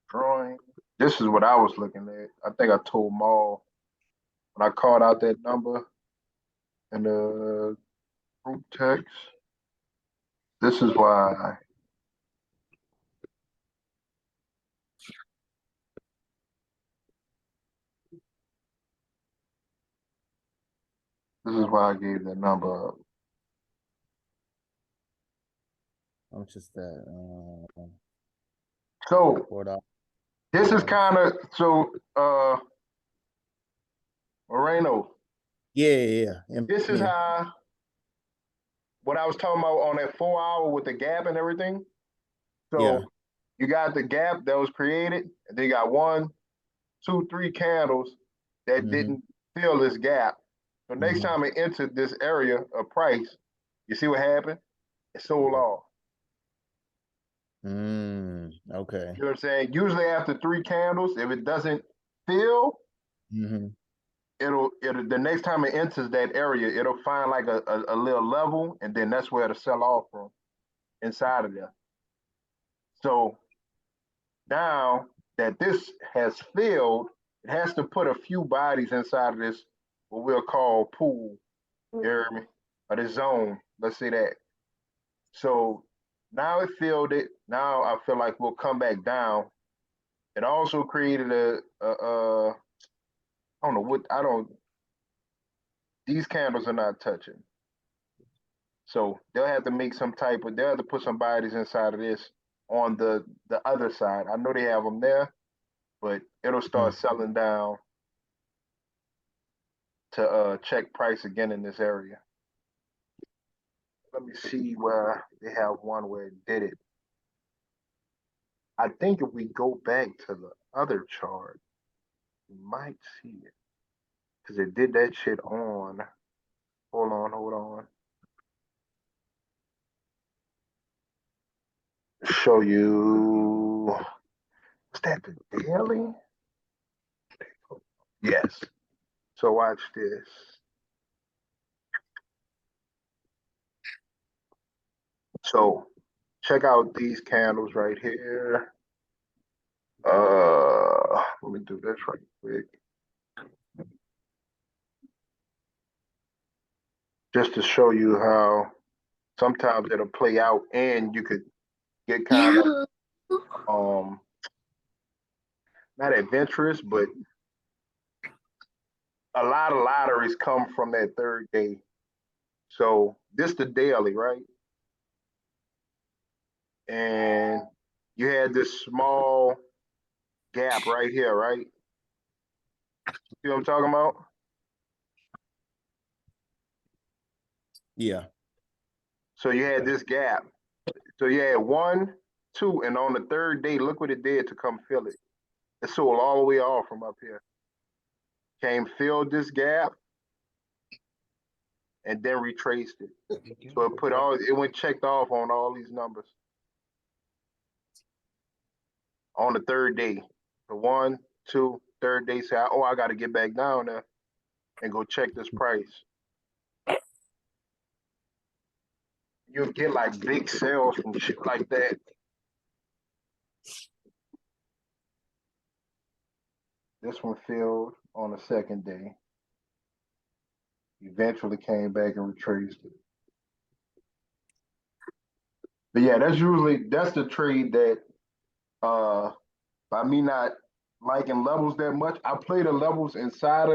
Drawing. This is what I was looking at. I think I told Maul when I called out that number in the group text. This is why. This is why I gave that number up. How much is that? So $4. this is kind of Moreno. Yeah. This is how what I was talking about on that 4 hour with the gap and everything. So Yeah. you got the gap that was created, and then you got 1, 2, 3 candles that Mhm. didn't fill this gap. So next Mhm. time it entered this area of price, you see what happened? It sold off. Okay. You know what I'm saying? Usually after 3 candles, if it doesn't fill, Mm-hmm. it'll the next time it enters that area, it'll find like a little level, and then that's where it'll sell off from inside of there. So now that this has filled, it has to put a few bodies inside of this, what we'll call pool. You hear me? Or the zone. Let's say that. So now it filled it. Now I feel like we'll come back down. It also created I don't know what I don't. These candles are not touching. So they'll have to make some type of. They'll have to put some bodies inside of this on the other side. I know they have them there, but it'll start selling down to check price again in this area. Let me see where they have one where it did it. I think if we go back to the other chart, you might see it. Because it did that shit on. Hold on. Show you. Was that the daily? Yes. So watch this. So check out these candles right here. Let me do this right quick. Just to show you how sometimes it'll play out and you could get kind of not adventurous, but a lot of lotteries come from that third day. So this the daily, right? And you had this small gap right here, right? See what I'm talking about? Yeah. So you had this gap. So you had 1, 2, and on the third day, look what it did to come fill it. It sold all the way off from up here. Came, filled this gap, and then retraced it. So it went checked off on all these numbers. On the third day. The 1, 2, third day, say, oh, I got to get back down there and go check this price. You'll get like big sales from shit like that. This one filled on the second day. Eventually came back and retraced it. But yeah, that's the trade that by me not liking levels that much, I play the levels inside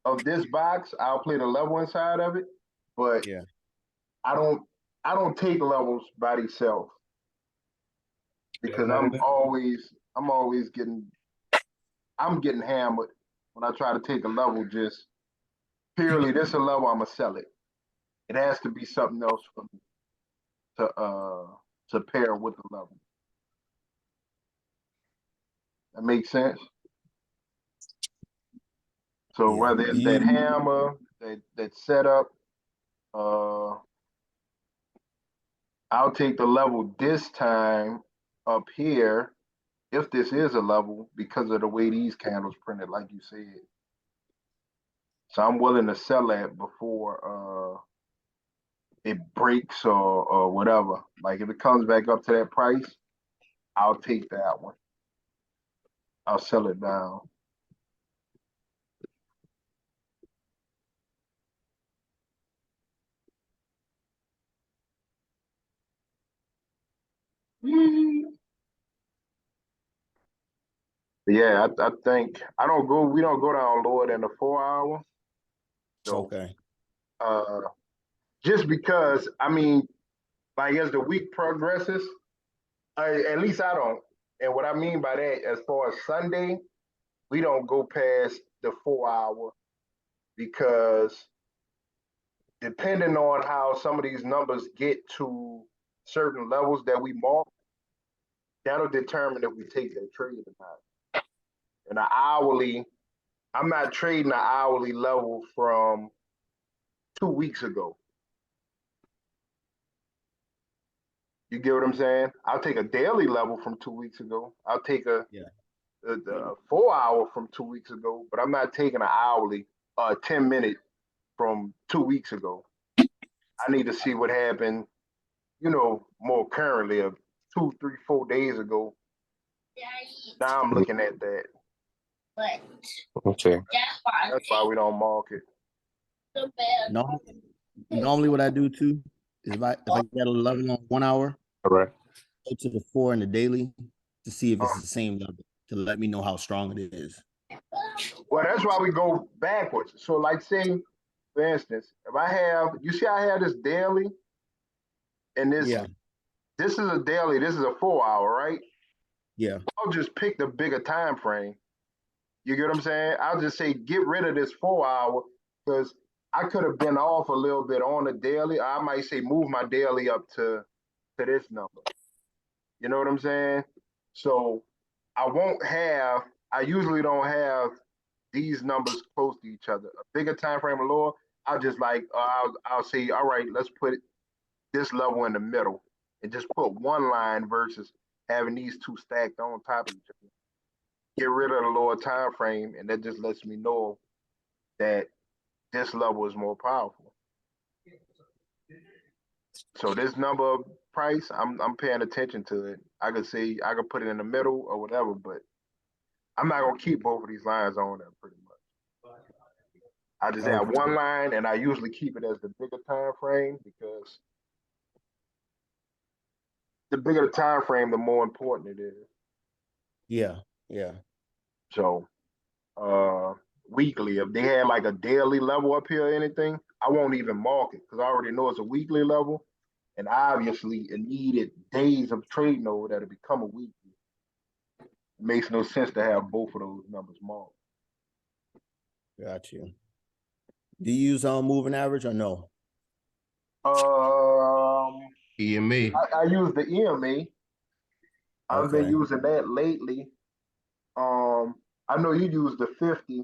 of this box. I'll play the level inside of it, but Yeah. I don't take levels by themselves because I'm always getting hammered when I try to take a level just purely this is a level, I'm gonna sell it. It has to be something else for me to pair with the level. That makes sense. So Yeah. whether it's that hammer, that setup, I'll take the level this time up here, if this is a level, because of the way these candles printed, like you said. So I'm willing to sell that before it breaks or whatever. Like if it comes back up to that price, I'll take that one. I'll sell it down. But yeah, I think we don't go down lower than the 4 hour. So Okay. just because I mean, like as the week progresses, at least I don't. And what I mean by that, as far as Sunday, we don't go past the 4 hour because depending on how some of these numbers get to certain levels that we mark, that'll determine if we take that trade or not. And the hourly, I'm not trading the hourly level from 2 weeks ago. You get what I'm saying? I'll take a daily level from 2 weeks ago. I'll take a 4 hour from 2 weeks ago, but I'm not taking an hourly 10-minute from 2 weeks ago. I need to see what happened, more currently, 2, 3, 4 days ago. Now I'm looking at that. But Okay. That's why we don't mark it. No, normally what I do too is if I get a level on 1 hour, All right. go to the 4 in the daily to see if it's the same level to let me know how strong it is. Well, that's why we go backwards. So, like, say, for instance, if I have, you see, I have this daily, and this Yeah, this is a daily. This is a 4 hour, right? yeah, I'll just pick the bigger time frame. You get what I'm saying? I'll just say get rid of this 4 hour because I could have been off a little bit on the daily. I might say move my daily up to this number. You know what I'm saying? So I won't have. I usually don't have these numbers close to each other. A bigger time frame or lower, I'll just like I'll say, all right, let's put this level in the middle and just put one line versus having these two stacked on top of each other. Get rid of the lower time frame, and that just lets me know that this level is more powerful. So this number price, I'm paying attention to it. I could say I could put it in the middle or whatever, but I'm not gonna keep both of these lines on there pretty much. I just have one line, and I usually keep it as the bigger time frame because the bigger the time frame, the more important it is. yeah, yeah. So, weekly, if they had like a daily level up here or anything, I won't even mark it because I already know it's a weekly level, and obviously it needed days of trading over that to become a weekly. It makes no sense to have both of those numbers marked. Got you. Do you use moving average or no? EMA. I use the EMA. I've been Okay. using that lately. I know you use the 50.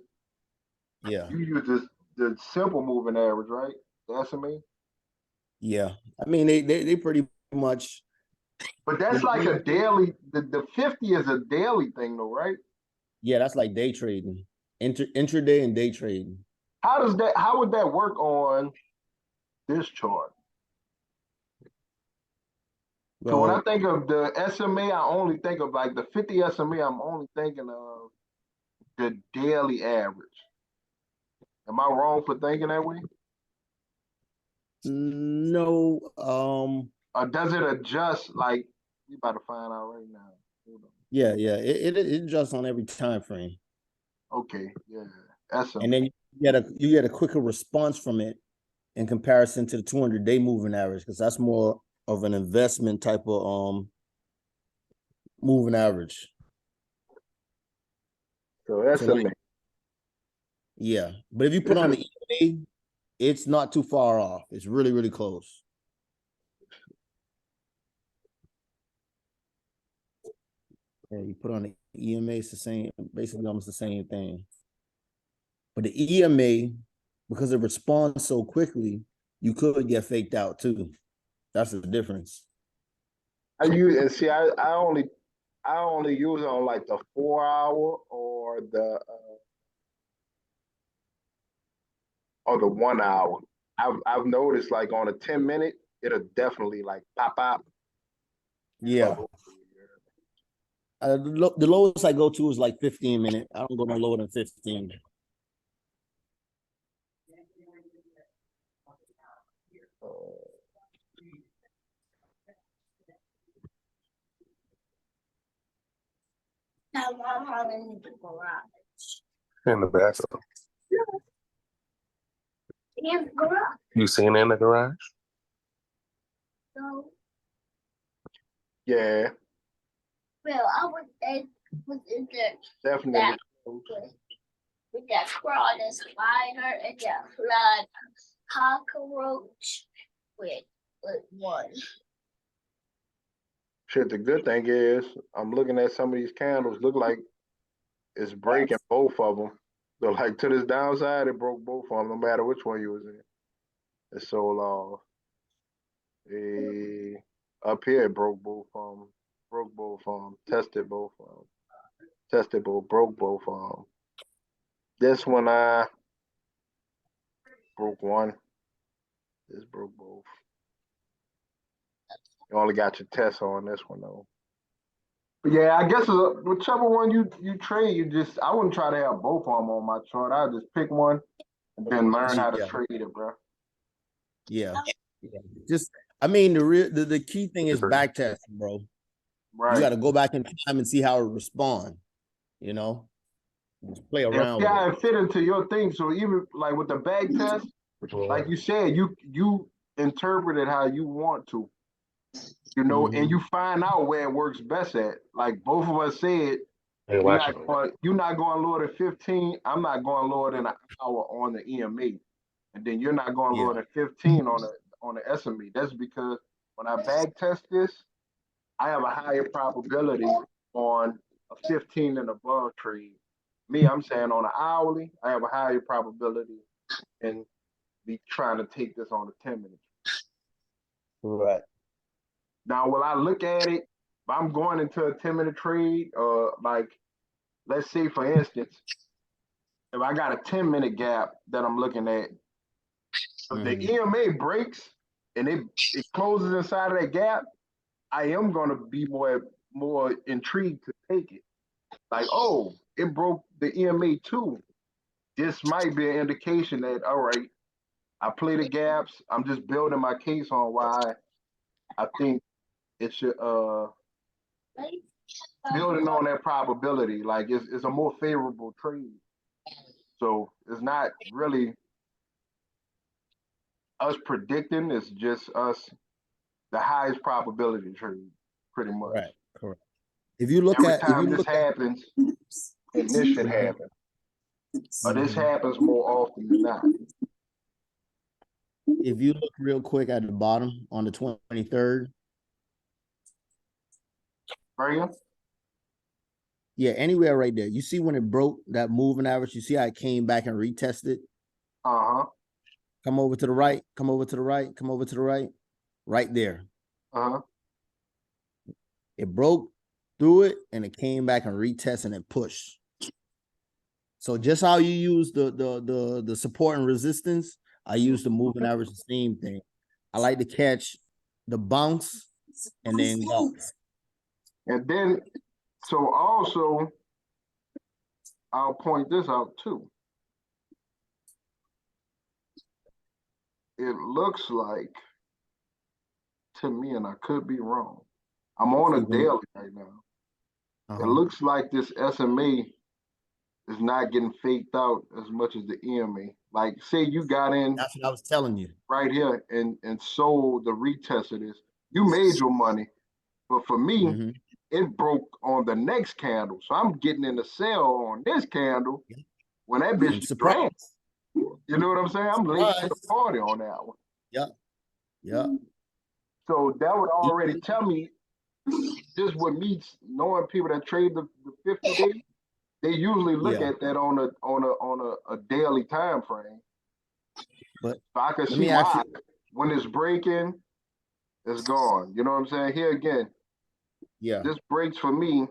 Yeah, You use the simple moving average, right? The SMA. yeah. I mean, they pretty much. But that's like a daily. The 50 is a daily thing, though, right? Yeah, that's like day trading, intraday and day trading. How would that work on this chart? So when I Well, think of the SMA, I only think of like the 50 SMA. I'm only thinking of the daily average. Am I wrong for thinking that way? no. Or does it adjust? Like we about to find out right now. Hold on. Yeah, yeah. It adjusts on every time frame, Okay, yeah, and SMA. then you get a quicker response from it in comparison to the 200-day moving average because that's more of an investment type of moving average. So So SMA. like, yeah, but if you put This on is the EMA, it's not too far off. It's really, really close. Yeah, you put on the EMA, it's the same, basically almost the same thing. But the EMA, because it responds so quickly, you could get faked out too. That's the difference. I use and see. I only use it on like the 4 hour or the 1 hour. I've noticed like on a 10 minute, it'll definitely like pop out. Yeah. The lowest I go to is like 15 minutes. I don't go no lower than 15. now I'm in the garage. In the bathroom. In the garage. You seen it in the garage? So, Yeah, well, I was in there definitely. that with that crawl, the spider, and that flood cockroach with one. Shit, the good thing is I'm looking at some of these candles. Look like it's breaking both of them. So like to this downside, it broke both of them, no matter which one you was in. It sold off. Up here, it broke both of them. Broke both of them. Tested both of them. Tested both. Broke both of them. This one, I broke one. This broke both. You only got your Tesla on this one though. But yeah, I guess whichever one you trade, I wouldn't try to have both of them on my chart. I'd just pick one and then learn how to Yeah. trade it, bro. Yeah. Just, I mean, the key thing is back testing, bro. Right. You got to go back in time and see how it respond. You know, just play around with Yeah, it. it fit into your thing. So even like with the bag test, like you said, you interpret it how you want to, you know, and you find out where it works best at. Like both of us said, Hey, watch it. you're not going lower than 15. I'm not going lower than an hour on the EMA, and then you're not going lower than 15 on the SME. That's because when I bag test this, I have a higher probability on a 15 and above trade. Me, I'm saying on an hourly, I have a higher probability in be trying to take this on a 10-minute. Right. Now, will I look at it? If I'm going into a 10-minute trade, like let's say for instance, if I got a 10-minute gap that I'm looking at, if the EMA breaks and it closes inside of that gap, I am going to be more intrigued to take it. Like, oh, it broke the EMA too. This might be an indication that, all right, I play the gaps. I'm just building my case on why I think it should building on that probability. Like it's a more favorable trade. So it's not really us predicting, it's just us the highest probability trade, pretty much. Right. Correct. If you look Every at, time this happens, and this should happen. Or this happens more often than not. if you look real quick at the bottom on the 23rd, Right here? yeah, anywhere right there. You see when it broke that moving average, you see how it came back and retested. Uh-huh. Come over to the right, come over to the right, come over to the right, right there. Uh-huh. It broke through it and it came back and retested and it pushed. So just how you use the support and resistance, I use the moving average, the same thing. I like to catch the bounce and then go. And then, so also, I'll point this out too. It looks like, to me, and I could be wrong, I'm on a daily right now. It looks like this SMA is not getting faked out as much as the EMA. Like, say you got in. That's what I was telling you. Right here and sold the retest of this. You made your money. But for me, it broke on the next candle. So I'm getting in the sell on this candle when that bitch surprised. You know what I'm saying? I'm late to the party on that one. Yeah. Yeah. So that would already tell me, just with me knowing people that trade the 50 days, they usually look at that on a daily time frame. But so I can see why when it's breaking, it's gone. You know what I'm saying? Here again, this breaks for me,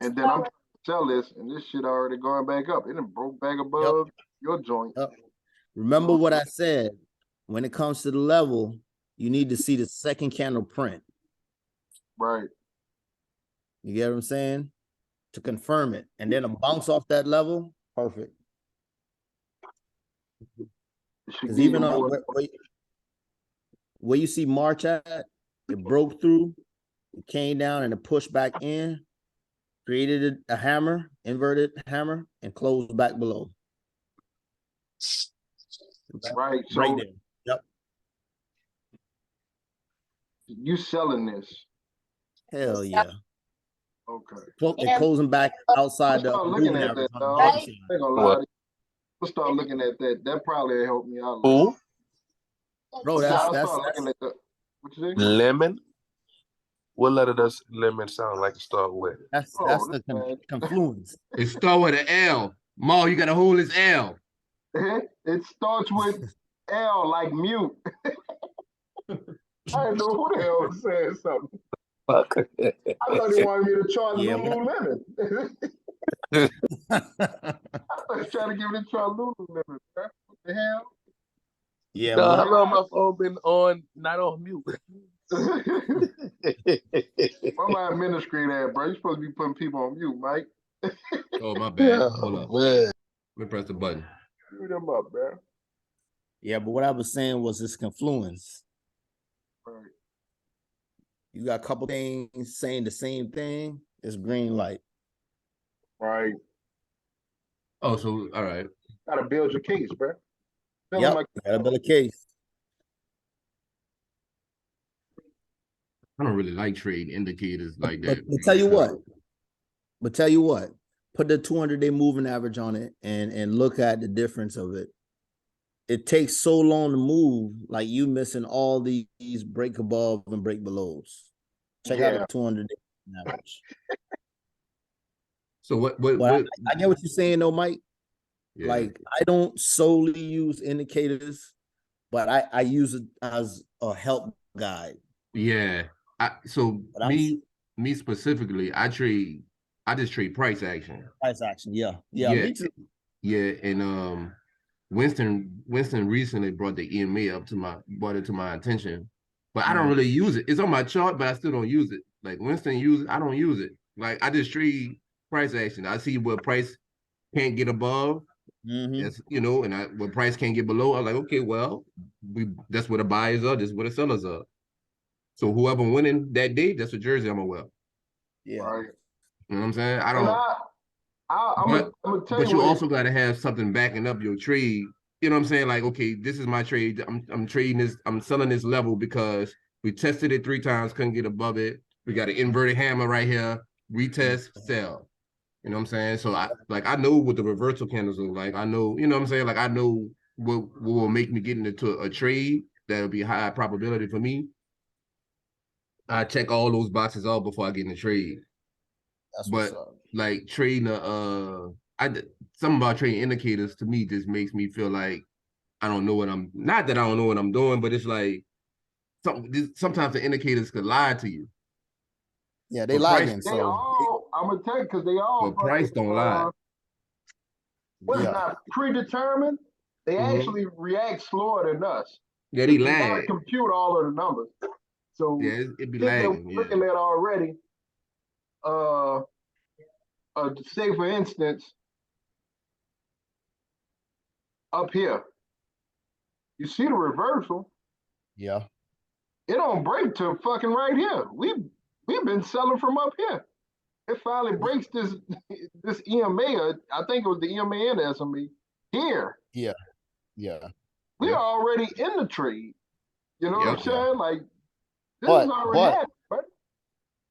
and then I'm trying to sell this, and this shit already going back up. It done broke back above your joint. Remember what I said. When it comes to the level, you need to see the second candle print. Right. You get what I'm saying? To confirm it. And then a bounce off that level, perfect. Because even on where you see March at, it broke through, it came down and it pushed back in, created a hammer, inverted hammer, and closed back below. Right. So right there. Yep. You selling this? Hell yeah. Okay. They're closing back outside the looking at that, We'll start looking at that. That probably helped me out. Who? Bro, that's looking at the, what you say? Lemon? What letter does lemon sound like to start with? That's the confluence. It start with an L. Ma, you gotta hold his L. It starts with L, like mute. I didn't know who the hell was saying something. Fuck. I thought he wanted me to charge Lululemon. I thought he was trying to give me a charge Lululemon. What the hell? Yeah. No, how long my phone been on, not on mute? Where my administrator at, bro? You supposed to be putting people on mute, Mike. Oh, my bad. Hold up. Oh, man. Let me press the button. Mute them up, bro. Yeah, but what I was saying was this confluence. Right. You got a couple things saying the same thing. It's green light. Right. Oh, so all right. Gotta build your case, bro. Build Yep, my- got a better case. I don't really like trading indicators like But, that. but tell you what, put the 200-day moving average on it and look at the difference of it. It takes so long to move, like you missing all these break above and break belows. Check out Yeah. the 200-day average. So what But I get what you're saying though, Mike. yeah. Like I don't solely use indicators, but I use it as a help guide. Yeah. So But me specifically, I just trade price action. price action. Yeah, Yeah. me too. Yeah, and Winston recently brought the EMA brought it to my attention. But I don't really use it. It's on my chart, but I still don't use it. Like Winston use it, I don't use it. Like I just trade price action. I see what price can't get above. Mhm. That's and what price can't get below. I'm like, okay, well, that's where the buyers are, that's where the sellers are. So whoever winning that day, that's a jersey I'm gonna wear. Yeah. Right. You know what I'm saying? I And don't. I'm gonna tell But you you what. also got to have something backing up your trade. You know what I'm saying? Like, okay, this is my trade. I'm trading this. I'm selling this level because we tested it 3 times, couldn't get above it. We got an inverted hammer right here. Retest, sell. You know what I'm saying? So I know what the reversal candles look like. I know, you know what I'm saying? Like I know what will make me get into a trade that'll be high probability for me. I check all those boxes off before I get in the trade. That's But what's up. like trading something about trading indicators to me just makes me feel like I don't know what I'm not that I don't know what I'm doing, but it's like sometimes the indicators could lie to you. Yeah, they But price- lagging. They So all, I'm gonna tell you, because they all. But price don't lie. What's yeah. not predetermined? They Mhm. actually react slower than us. Yeah, they They gotta lag. compute all of the numbers. So Yeah, it be shit that lagging. we're looking Yeah. at already. Say for instance, up here, you see the reversal. Yeah. It don't break till fucking right here. We've been selling from up here. It finally breaks this this EMA. I think it was the EMA and the SME here. Yeah. We Yep. are already in the trade. You know what I'm Yep. saying? Like this But- is already but- happening. Right?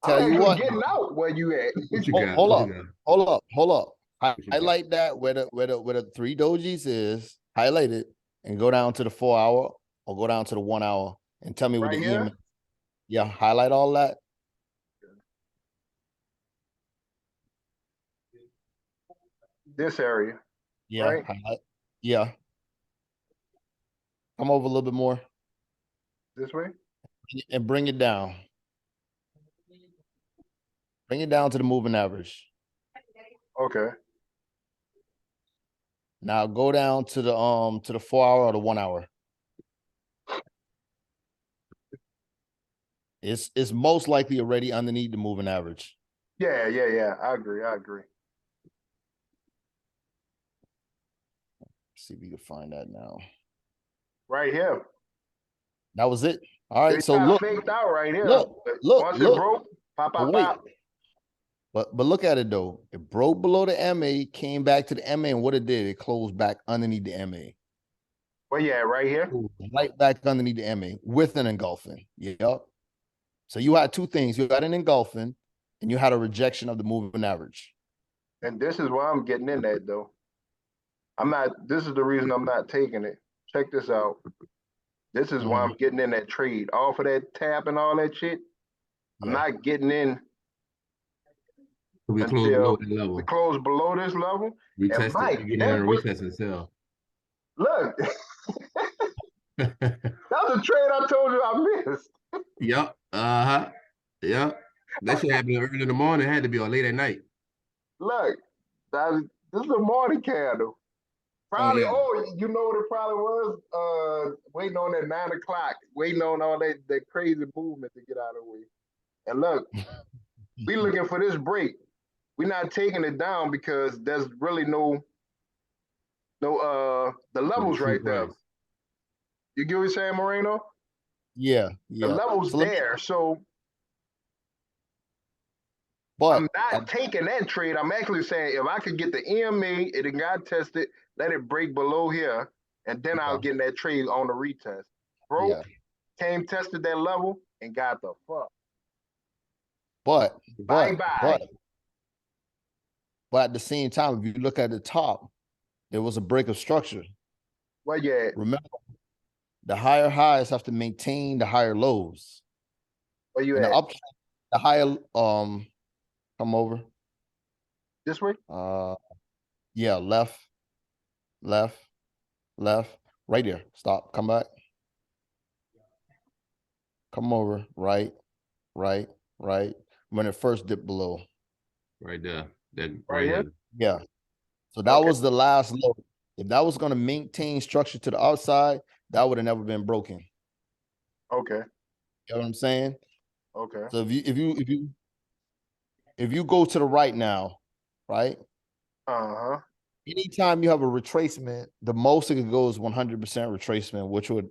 Tell I'm you actually what, getting out where you at. What you Hold- got? hold What up. you got? hold up. What you got? Highlight that where the 3 dojis is, highlight it and go down to the 4 hour or go down to the 1 hour and tell me what Right the here? EMA. Yeah, highlight all that. This area. Yeah, Right. highlight. Yeah. Come over a little bit more This way? and bring it down. Bring it down to the moving average. Okay. Now go down to the 4 hour or the 1 hour. It's most likely already underneath the moving average. Yeah. I agree. See if we can find that now. Right here. That was it. All right. It So got look, faked out right here. look, But look, once look. it broke, pop. But wait. But look at it though. It broke below the MA, came back to the MA, and what it did, it closed back underneath the MA. Well, yeah, right here. Right back underneath the MA with an engulfing. Yep. So you had 2 things. You had an engulfing and you had a rejection of the moving average. And this is why I'm getting in that though. This is the reason I'm not taking it. Check this out. This is why I'm getting in that trade. Off of that tap and all that shit. I'm Yeah. not getting in We close until below the level. we close below this level. Retest Mike, it. You get in that's and what- retest and sell. Look, that was a trade I told you I missed. Yep. Uh-huh. Yep. That shit happened early in the morning. It had to be on late at night. Look, this is a morning candle. Probably. yeah. Oh, you know what it probably was? Waiting on that 9 o'clock, waiting on all that crazy movement to get out of the way. And look, we looking for this break. We're not taking it down because there's really no the So the levels true right there. price. You get what I'm saying, Moreno? Yeah, The yeah. levels So let me, there. So I'm but not taking that trade. I'm actually saying if I could get the EMA, it got tested, let it break below here, and then I'll get in that trade on the retest. yeah, Broke, came tested that level and got the fuck. but Bye but bye. but at the same time, if you look at the top, there was a break of structure. Well, yeah. Remember, the higher highs have to maintain the higher lows. Where you And the at? up, the higher come over. This way? Yeah, left, left, left, right there. Stop. Come back. Come over. Right, right, right. When it first dipped below. Right there. That Right right here? here. Yeah. So that Okay. was the last low. If that was going to maintain structure to the outside, that would have never been broken. Okay. You know what I'm saying? Okay. So if you go to the right now, right? Uh-huh. Anytime you have a retracement, the most it could go is 100% retracement, which would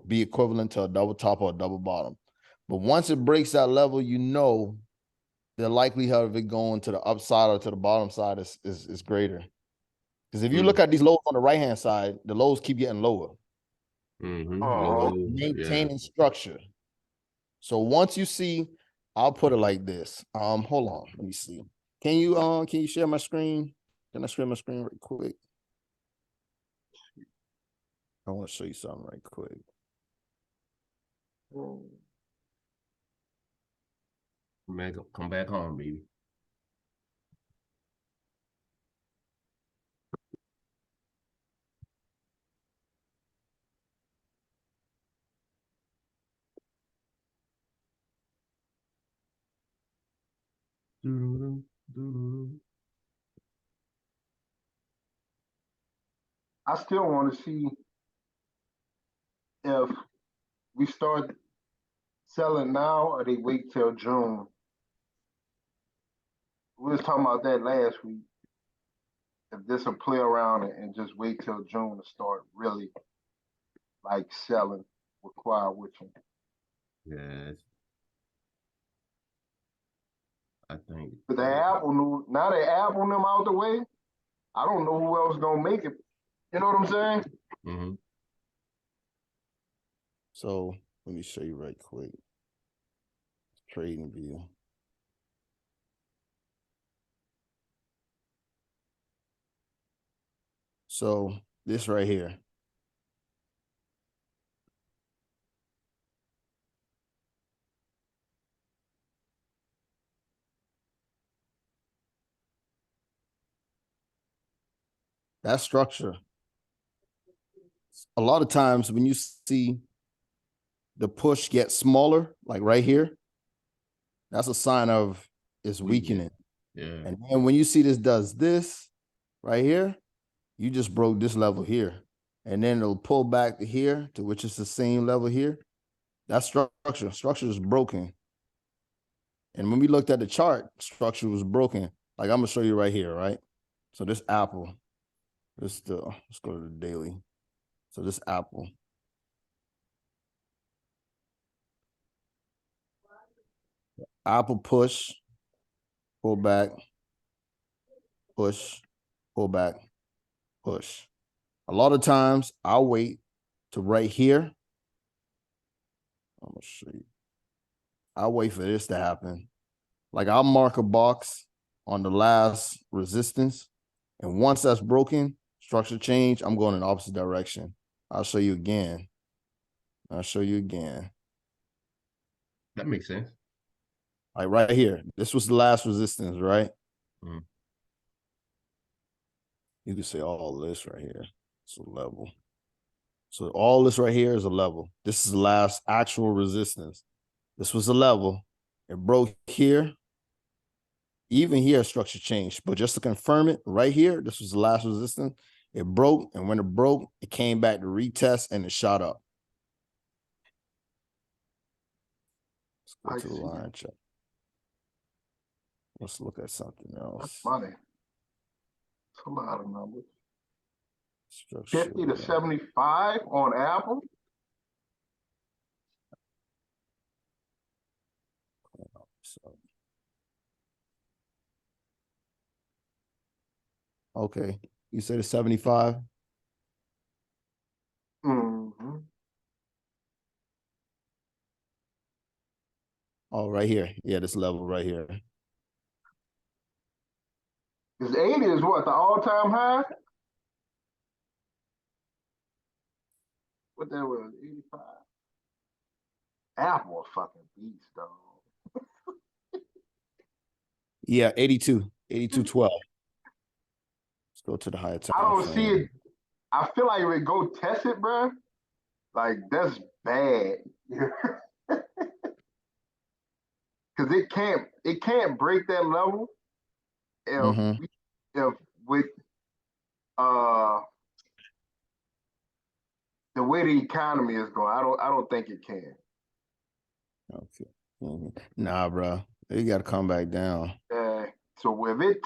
be equivalent to a double top or a double bottom. But once it breaks that level, you know the likelihood of it going to the upside or to the bottom side is greater. Because if you look at these lows on the right-hand side, the lows keep getting lower. Mm-hmm. Uh-huh. Maintaining structure. So once you see, I'll put it like this. Hold on, let me see. Can you share my screen? Can I share my screen right quick? I want to show you something right quick. Come back home, baby. I still want to see if we start selling now or they wait till June. We was talking about that last week. If this will play around and just wait till June to start really like selling with quiet witching. Yes. I think. But the Apple new now that Apple them out the way, I don't know who else gonna make it. You know what I'm saying? Mm-hmm. So let me show you right quick. Trading view. So this right here. That structure. A lot of times when you see the push get smaller, like right here, that's a sign of it's weakening. Yeah. And then when you see this does this right here, you just broke this level here. And then it'll pull back to here, to which is the same level here. That's structure. Structure is broken. And when we looked at the chart, structure was broken. Like I'm gonna show you right here, right? So this Apple, let's go to the daily. So this Apple. Apple push, pull back, push, pull back, push. A lot of times I'll wait to right here. I'm gonna show you. I'll wait for this to happen. Like I'll mark a box on the last resistance. And once that's broken, structure change, I'm going in the opposite direction. I'll show you again. I'll show you again. That makes sense. Like right here. This was the last resistance, right? Mm-hmm. You can say all this right here. It's a level. So all this right here is a level. This is the last actual resistance. This was a level. It broke here. Even here, structure changed. But just to confirm it, right here, this was the last resistance. It broke, and when it broke, it came back to retest and it shot up. Let's go I to the see. line check. Let's look at something else. That's money. It's a lot of numbers. Structure, 50 to 75 on Apple. so. Okay, you said it's 75. Mm-hmm. Oh, right here. Yeah, this level right here. Because 80 is what, the all-time high? What that was, 85? Apple a fucking beast, dog. Yeah, 82, 82.12. Let's go to the higher time. I don't frame. see it. I feel like if it go test it, bro, like that's bad. Cause it can't break that level if Mhm. if with the way the economy is going, I don't think it can. Okay. Mhm. Nah, bro. You gotta come back down. So if it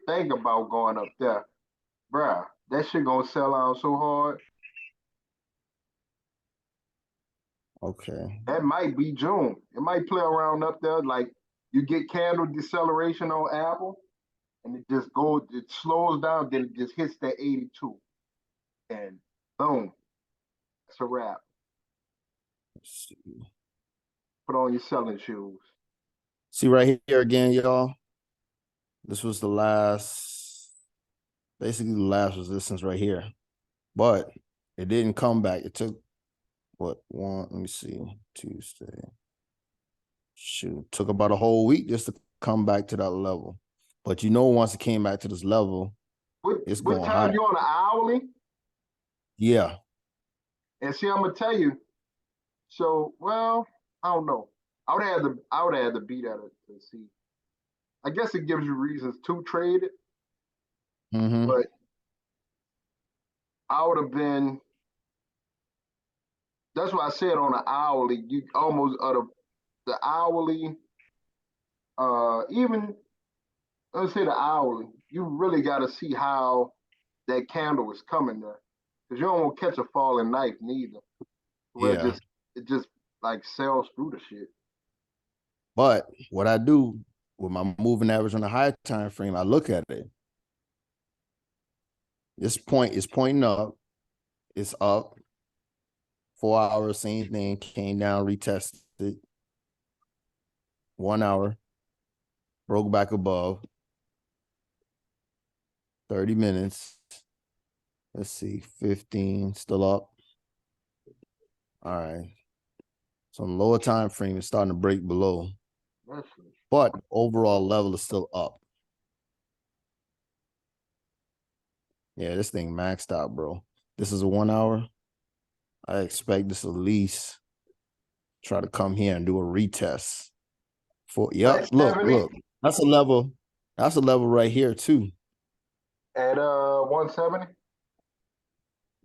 think about going up there, bruh, that shit gonna sell out so hard. Okay. That might be June. It might play around up there. Like you get candle deceleration on Apple, and it slows down, then it just hits that 82, and boom, it's a wrap. Let's see. Put on your selling shoes. See right here again, y'all. This was basically the last resistance right here. But it didn't come back. It took what one, let me see, Tuesday. Shoot, took about a whole week just to come back to that level. But once it came back to this level, it's What going time high. you on the hourly? Yeah. And see, I'm gonna tell you. So, well, I don't know. I would have to beat at it to see. I guess it gives you reasons to trade it, Mm-hmm. but I would have been. That's why I said on the hourly, you almost the hourly, even let's say the hourly, you really got to see how that candle is coming there, because you don't want to catch a falling knife neither. Where Yeah. it just like sells through the shit. But what I do with my moving average on the higher time frame, I look at it. This point is pointing up. It's up. 4 hours, same thing. Came down, retested. 1 hour. Broke back above. 30 minutes. Let's see. 15. Still up. All right. So on the lower time frame, it's starting to break below. But overall level is still up. Yeah, this thing maxed out, bro. This is a 1 hour. I expect this at least try to come here and do a retest. Yep, look. That's a level right here too. At 170?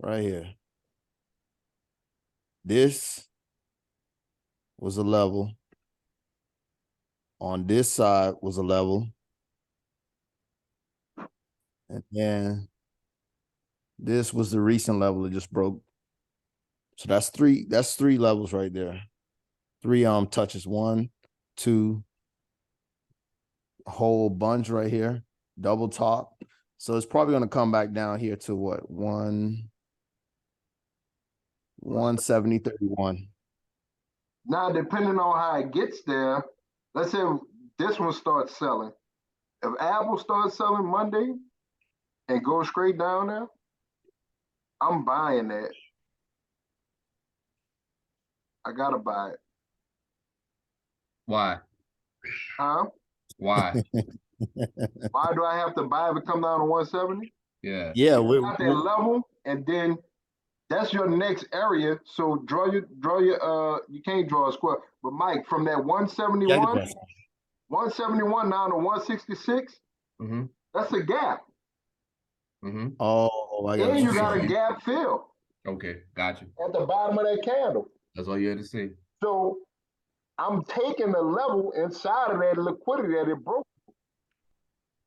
Right here. This was a level. On this side was a level. And then this was the recent level it just broke. So that's three levels right there. 3 touches. 1, 2, a whole bunch right here. Double top. So it's probably going to come back down here to what? 170.31. Now, depending on how it gets there, let's say this one starts selling. If Apple starts selling Monday and goes straight down there, I'm buying that. I gotta buy it. Why? Huh? Why? Why do I have to buy if it come down to 170? Yeah. Yeah, Got that level, and then that's your next area. So draw your you can't draw a square, but Mike, from that 171 down to 166, Mm-hmm. that's a gap. Mm-hmm. Oh, I got And what you you're got a saying. gap fill Okay, got you. at the bottom of that candle. That's all you had to say. So I'm taking the level inside of that liquidity that it broke.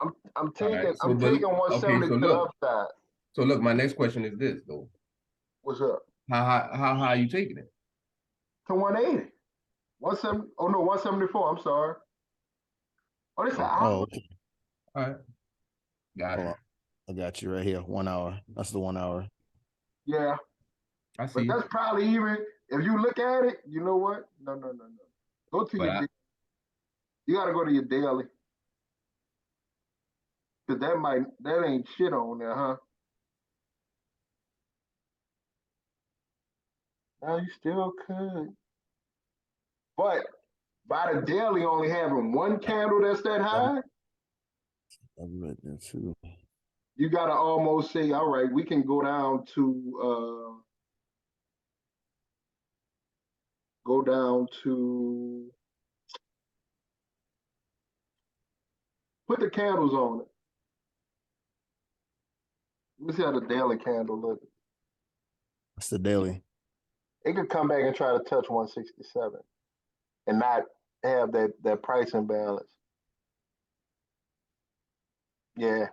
I'm All taking right. So, I'm but taking okay. 170 So to the look. upside. So look. My next question is this though. What's up? How high are you taking it? To 180. 170. Oh no, 174. I'm sorry. Oh, this an Okay. hour. Oh, okay. All right. Got Hold it. on. I got you right here. 1 hour. That's the 1 hour. Yeah, I but see. that's probably even if you look at it. You know what? No. Go to But your. You got to go to your daily because that ain't shit on there, huh? No, you still could, but by the daily only having one candle that's that high, I'll be right there too. you got to almost say, all right, we can go down to put the candles on it. Let me see how the daily candle look. That's the daily. It could come back and try to touch 167 and not have that price imbalance. Yeah,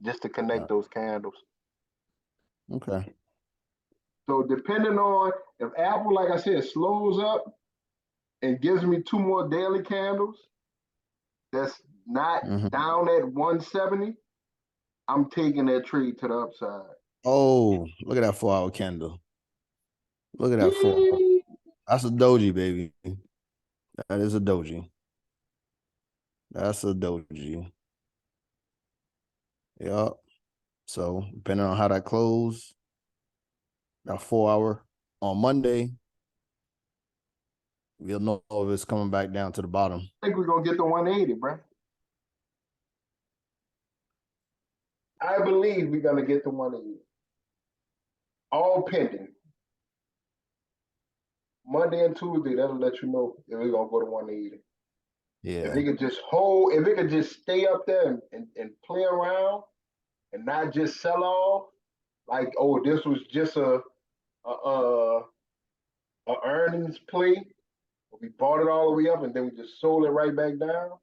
just to connect those candles. Okay. So depending on if Apple, like I said, slows up and gives me two more daily candles that's not Mhm. down at 170, I'm taking that trade to the upside. Oh, look at that 4 hour candle. Look at that 4 hour. That's a doji, baby. That is a doji. That's a doji. Yep. So depending on how that close, that 4 hour on Monday, we'll know if it's coming back down to the bottom. I think we're gonna get to 180, bro. I believe we're gonna get to 180. All pending. Monday and Tuesday, that'll let you know if we're gonna go to 180. If Yeah. it could just hold, if it could just stay up there and play around and not just sell off, like, oh, this was just a earnings play. We bought it all the way up and then we just sold it right back down.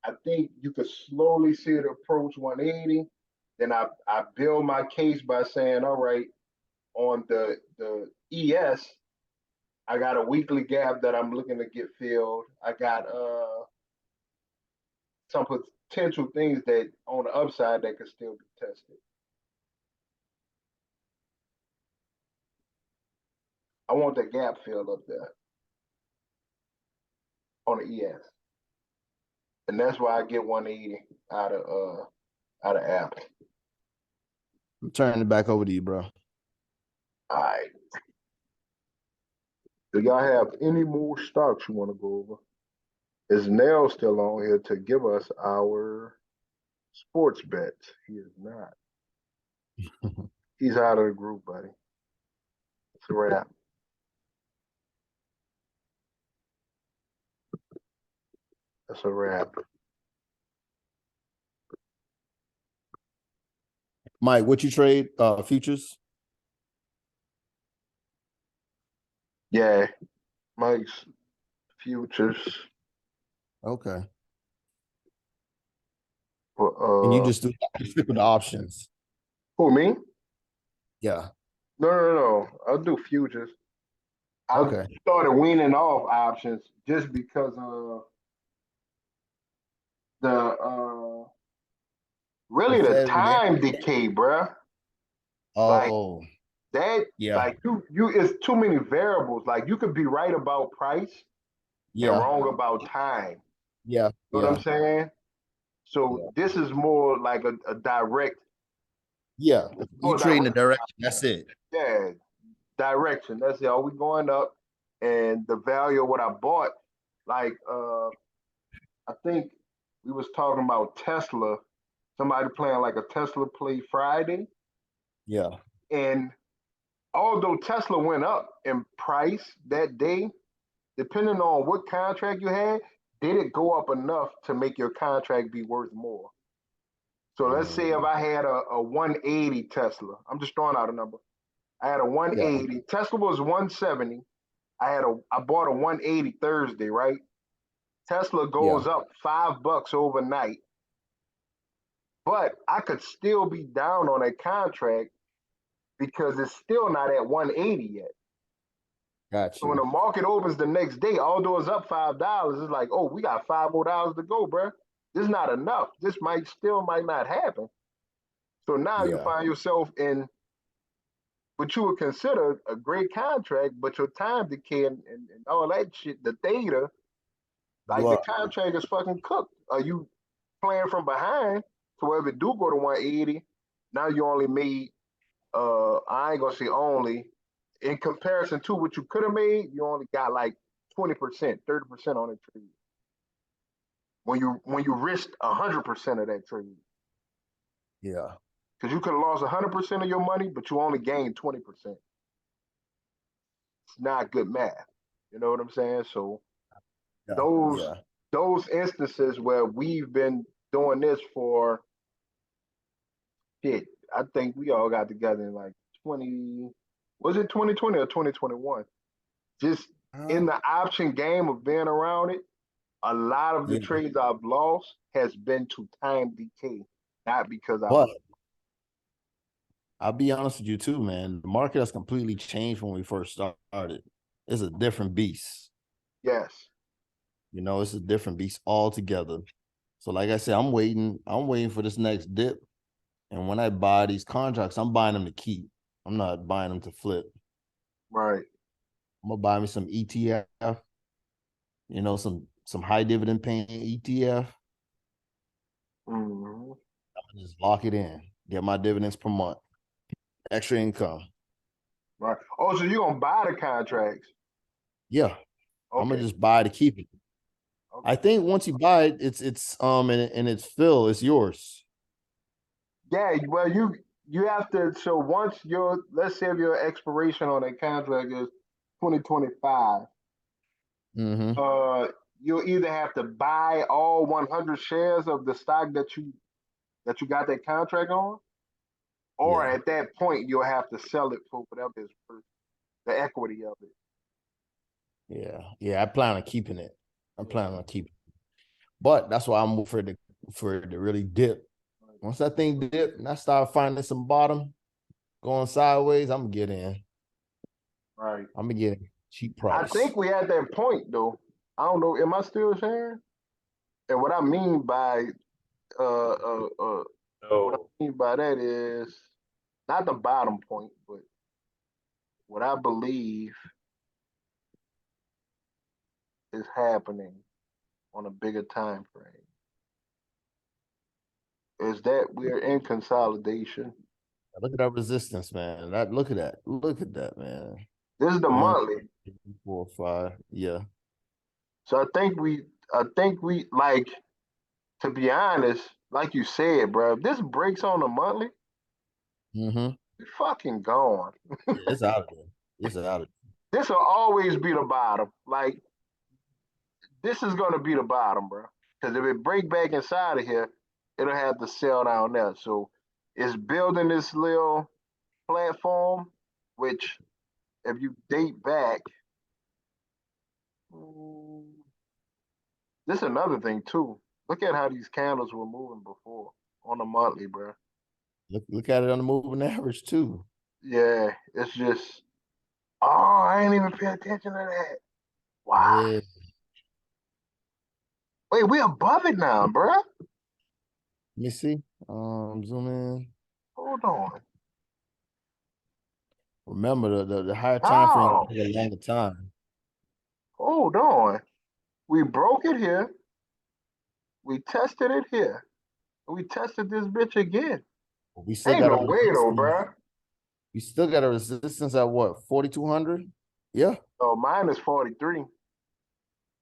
I think you could slowly see it approach 180. Then I build my case by saying, all right, on the ES, I got a weekly gap that I'm looking to get filled. I got some potential things that on the upside that could still be tested. I want that gap filled up there on the ES. And that's why I get 180 out of Apple. I'm turning it back over to you, bro. All right. Do y'all have any more stocks you want to go over? Is Nell still on here to give us our sports bets? He is not. He's out of the group, buddy. It's a wrap. That's a wrap. Mike, what you trade? Futures? Yeah, Mike's futures. Okay. For, And you just stick with the options. who, me? Yeah. No. I'll do futures. I Okay. started weaning off options just because of the really the Fed when time decay, bruh. Like Oh, that, yeah. like you it's too many variables. Like you could be right about price and Yeah. wrong about time. Yeah. You know what Yeah. I'm saying? So Yeah. this is more like a direct, Yeah. You more trade in the direct, direction. That's it. yeah, direction. That's it. Are we going up? And the value of what I bought, like I think we was talking about Tesla, somebody playing like a Tesla play Friday. Yeah. And although Tesla went up in price that day, depending on what contract you had, did it go up enough to make your contract be worth more? So let's say if I had a 180 Tesla, I'm just throwing out a number. I had a 180. Tesla was 170. I bought a 180 Thursday, right? Tesla goes up $5 overnight, but I could still be down on that contract because it's still not at 180 yet. Got So when the you. market opens the next day, although it's up $5, it's like, oh, we got $5 more to go, bro. This is not enough. This might not happen. So now you Yeah. find yourself in what you would consider a great contract, but your time decay and all that shit, the theta, like the contract is fucking cooked. Are you playing from behind? So if it do go to 180, now you only made I ain't gonna say only, in comparison to what you could have made, you only got like 20%, 30% on the trade. When you risked 100% of that trade. Yeah. Because you could have lost 100% of your money, but you only gained 20%. It's not good math. You know what I'm saying? So those instances where we've been doing this for shit, I think we all got together in like 2020 or 2021? Just in the option game of being around it, a lot of the trades I've lost has been to time decay, not because I was. I'll be honest with you too, man. The market has completely changed when we first started. It's a different beast. Yes. You know, it's a different beast altogether. So like I said, I'm waiting for this next dip. And when I buy these contracts, I'm buying them to keep. I'm not buying them to flip. Right. I'm gonna buy me some ETF, you know, some high dividend paying ETF. Mm-hmm. I'm just lock it in, get my dividends per month, extra income. Right. Oh, so you're gonna buy the contracts? Yeah. Okay. I'm gonna just buy to keep it. Okay. I think once you buy it, it's and it's fill, it's yours. Yeah, well, you have to. So once let's say if your expiration on that contract is 2025, Mm-hmm. you'll either have to buy all 100 shares of the stock that you got that contract on, or at that point you'll have to sell it for whatever is worth, the equity of it. Yeah. I plan on keeping it. I'm planning on keeping it. But that's why I'm for it to really dip. Once that thing dip and I start finding some bottom going sideways, I'm gonna get in. Right. I'm gonna get a cheap price. I think we at that point though. I don't know. Am I still sharing? And what I mean by what I mean by that is not the bottom point, but what I believe is happening on a bigger time frame is that we're in consolidation. Look at that resistance, man. Look at that. Look at that, man. This is the monthly. 4, 5. Yeah. So I think we like, to be honest, like you said, bro, if this breaks on the monthly, Mm-hmm. we fucking gone. It's out of there. It's out of there. This will always be the bottom. Like, this is gonna be the bottom, bro. Because if it break back inside of here, it'll have to sell down there. So it's building this little platform, which if you date back, this is another thing too. Look at how these candles were moving before on the monthly, bro. Look at it on the moving average too. Yeah, it's just, oh, I ain't even pay attention to that. Wow. Yeah. Wait, we above it now, bro. Let me see. Zoom in. Hold on. Remember the higher time Oh. frame is a longer time. Hold on. We broke it here. We tested it here. We tested this bitch again. We still Ain't got no way though, bro. We still got a resistance at what, 4,200? Yeah. Oh, mine is 43.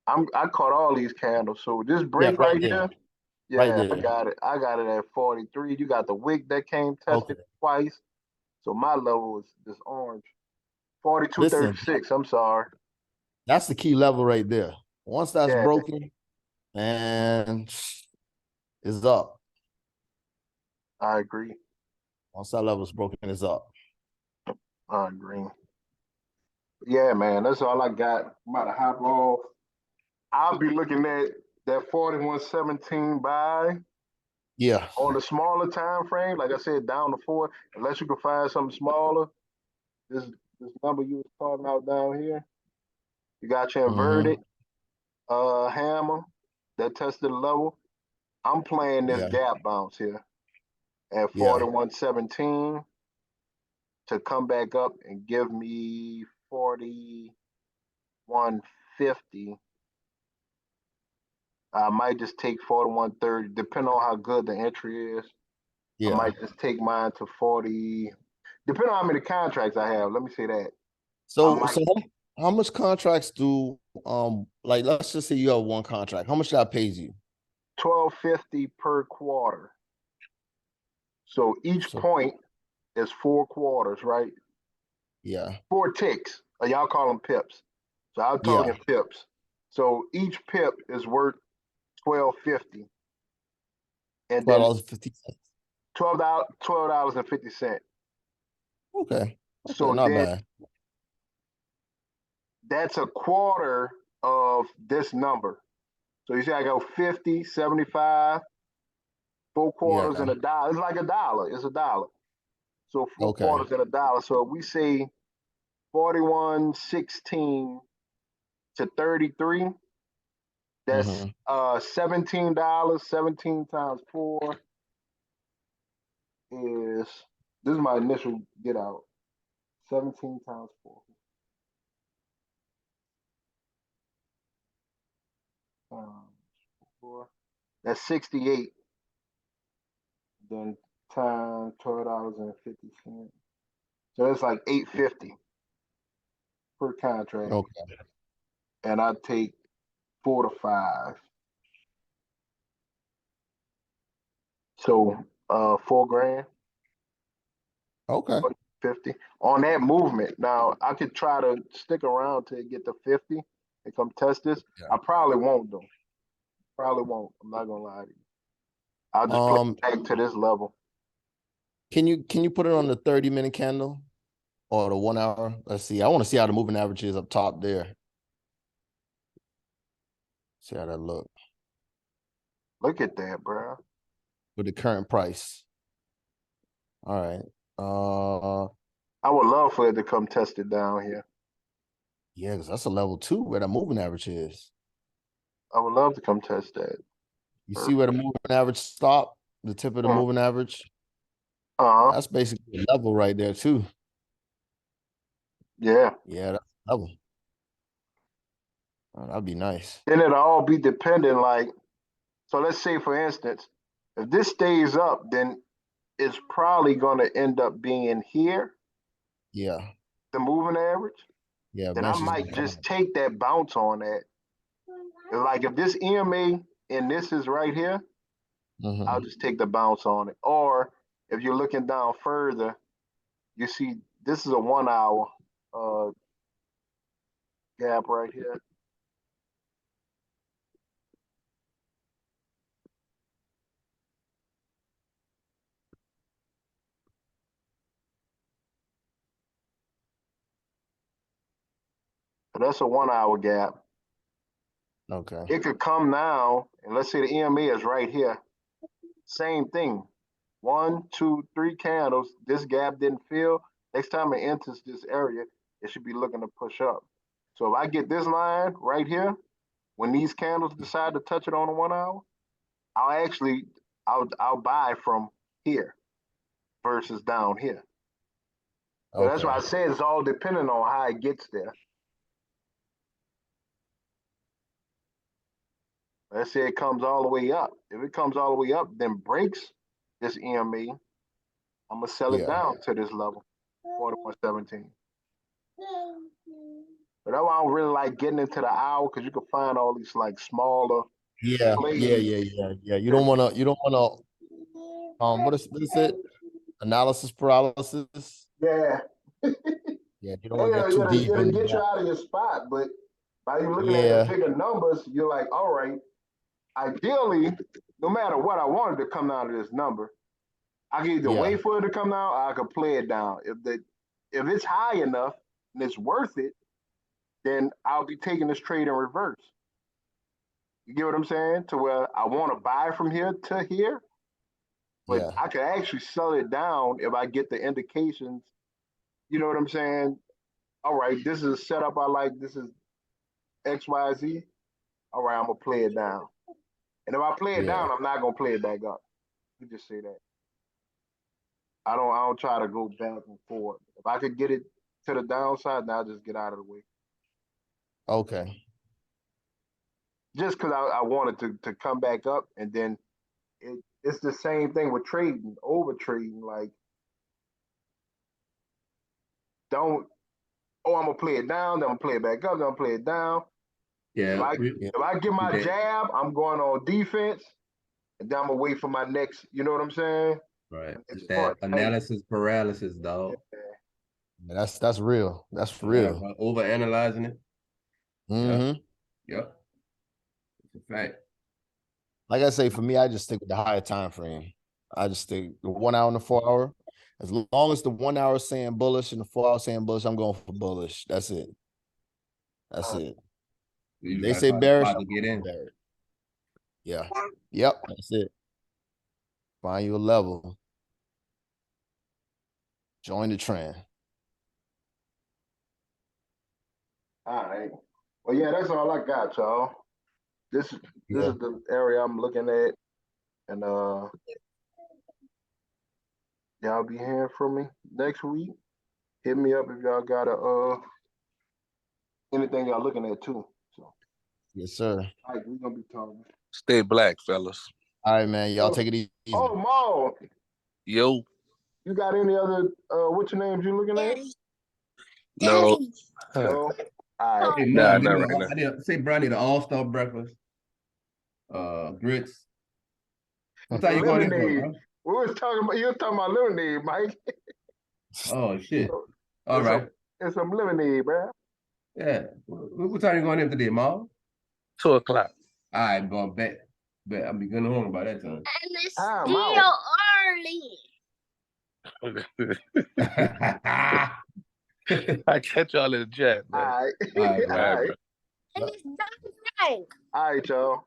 I caught all these candles. So this break right here, yeah, Right there. I got it. I got it at 43. You got the wick that came tested twice. So my level is this orange. 42.36. I'm sorry. That's the key level right there. Once that's broken, and it's up. I agree. Once that level's broken, it's up. I agree. Yeah, man, that's all I got. I'm about to hop off. I'll be looking at that 4117 buy Yeah. on the smaller time frame. Like I said, down to 4. Unless you can find something smaller. This number you was talking about down here. You got your inverted hammer that tested the level. I'm playing this Yeah. gap bounce here at Yeah. 4117 to come back up and give me 4150. I might just take 4130, depending on how good the entry is. I Yeah. might just take mine to 40, depending on how many contracts I have. Let me say that. So, might- so how much contracts do like let's just say you have one contract. How much that pays you? 1250 per quarter. So each So- point is 4 quarters, right? Yeah. 4 ticks. Y'all call them pips. So I'm talking pips. So each pip is worth 1250. And then $12.50. $12.50. Okay. So not then bad. that's a quarter of this number. So you see I go 50, 75, 4 quarters and $1. It's like $1. It's $1. So 4 quarters and $1. So if we say 4116 to 33, that's $17. 17 times 4 is, this is my initial get out. 17 times 4. That's 68. Then times $12.50. So it's like $8.50 per contract. Okay. And I take 4 to 5. So $4 grand. Okay. 50 on that movement. Now I could try to stick around to get to 50 and come test this. Yeah. I probably won't though. Probably won't. I'm not gonna lie to you. I'll just play back to this level. Can you put it on the 30-minute candle or the 1 hour? Let's see. I want to see how the moving average is up top there. See how that look Look at that, bro. with the current price. All right. I would love for it to come test it down here. Yeah, because that's a level 2 where the moving average is. I would love to come test that. You see where the moving average stop, the tip of the moving average? That's basically a level right there too. Yeah. Yeah, that's a level. Oh, that'd be nice. Then it'll all be dependent, like, so let's say for instance, if this stays up, then it's probably gonna end up being here, Yeah. the moving average. Yeah. Then I might just take that bounce on that. Like if this EMA and this is right here, I'll just take the bounce on it. Or if you're looking down further, you see this is a 1 hour gap right here. So that's a 1 hour gap. Okay. It could come now, and let's say the EMA is right here. Same thing. 1, 2, 3 candles. This gap didn't fill. Next time it enters this area, it should be looking to push up. So if I get this line right here, when these candles decide to touch it on the 1 hour, I'll buy from here versus down here. So that's why I say it's all depending on how it gets there. Let's say it comes all the way up. If it comes all the way up, then breaks this EMA, I'm gonna sell it down to this level, 4117. But that's why I don't really like getting into the hour, because you can find all these like smaller. Yeah. You don't wanna what is it? Analysis paralysis. Yeah. Yeah, you don't want to get too deep it'll in get you that. out of your spot, but by you looking at the bigger numbers, you're like, all right, ideally, no matter what I wanted to come down to this number, I can either Yeah. wait for it to come down, or I can play it down. If it's high enough and it's worth it, then I'll be taking this trade in reverse. You get what I'm saying? To where I want to buy from here to here, but Yeah. I can actually sell it down if I get the indications. You know what I'm saying? All right, this is a setup I like. This is XYZ. All right, I'm gonna play it down. And if I play it Yeah. down, I'm not gonna play it back up. You just say that. I don't try to go back and forth. If I could get it to the downside, now just get out of the way. Okay. Just because I wanted to come back up, and then it's the same thing with trading, over trading. Like, don't, oh, I'm gonna play it down, then I'm gonna play it back up, then I'm gonna play it down. Yeah. If I get my Okay. jab, I'm going on defense, and then I'm gonna wait for my next. You know what I'm saying? Right. It's It's that fun. Hey, analysis paralysis, dog. Yeah, that's real. That's Yeah, real. by over analyzing it. Mm-hmm. Yep. It's a fact. Like I say, for me, I just stick with the higher time frame. I just stick the 1 hour and the 4 hour. As long as the 1 hour is saying bullish and the 4 hour saying bullish, I'm going for bullish. That's it. That's it. You They gotta say find a bearish, spot to get in. bearish. Yeah. Yep. That's it. Find you a level. Join the trend. all right. Well, yeah, that's all I got, y'all. This is the area I'm looking at, and y'all be hearing from me next week. Hit me up if y'all got anything y'all looking at too. So, Yes, sir. all right, we're gonna be talking. Stay black, fellas. All right, man. Y'all take it easy. Oh, Maul, Yo, you got any other what's your names you looking at? no. No. All right. Hey, Nah, Mom, not right now. I need say, bro, I need an all-star breakfast. Grits. What time you going in for, Lemonade. bro? We was talking about, you were talking about lemonade, Mike. Oh, shit. All It's right. it's some lemonade, bro. Yeah. What time you going in today, Mom? 2 o'clock. All right, bro. Bet. I'll be getting home by that time. And it's I'm still out. early. I catch y'all in the chat, All man. right. All right, bro. All right. And it's done. All right, y'all.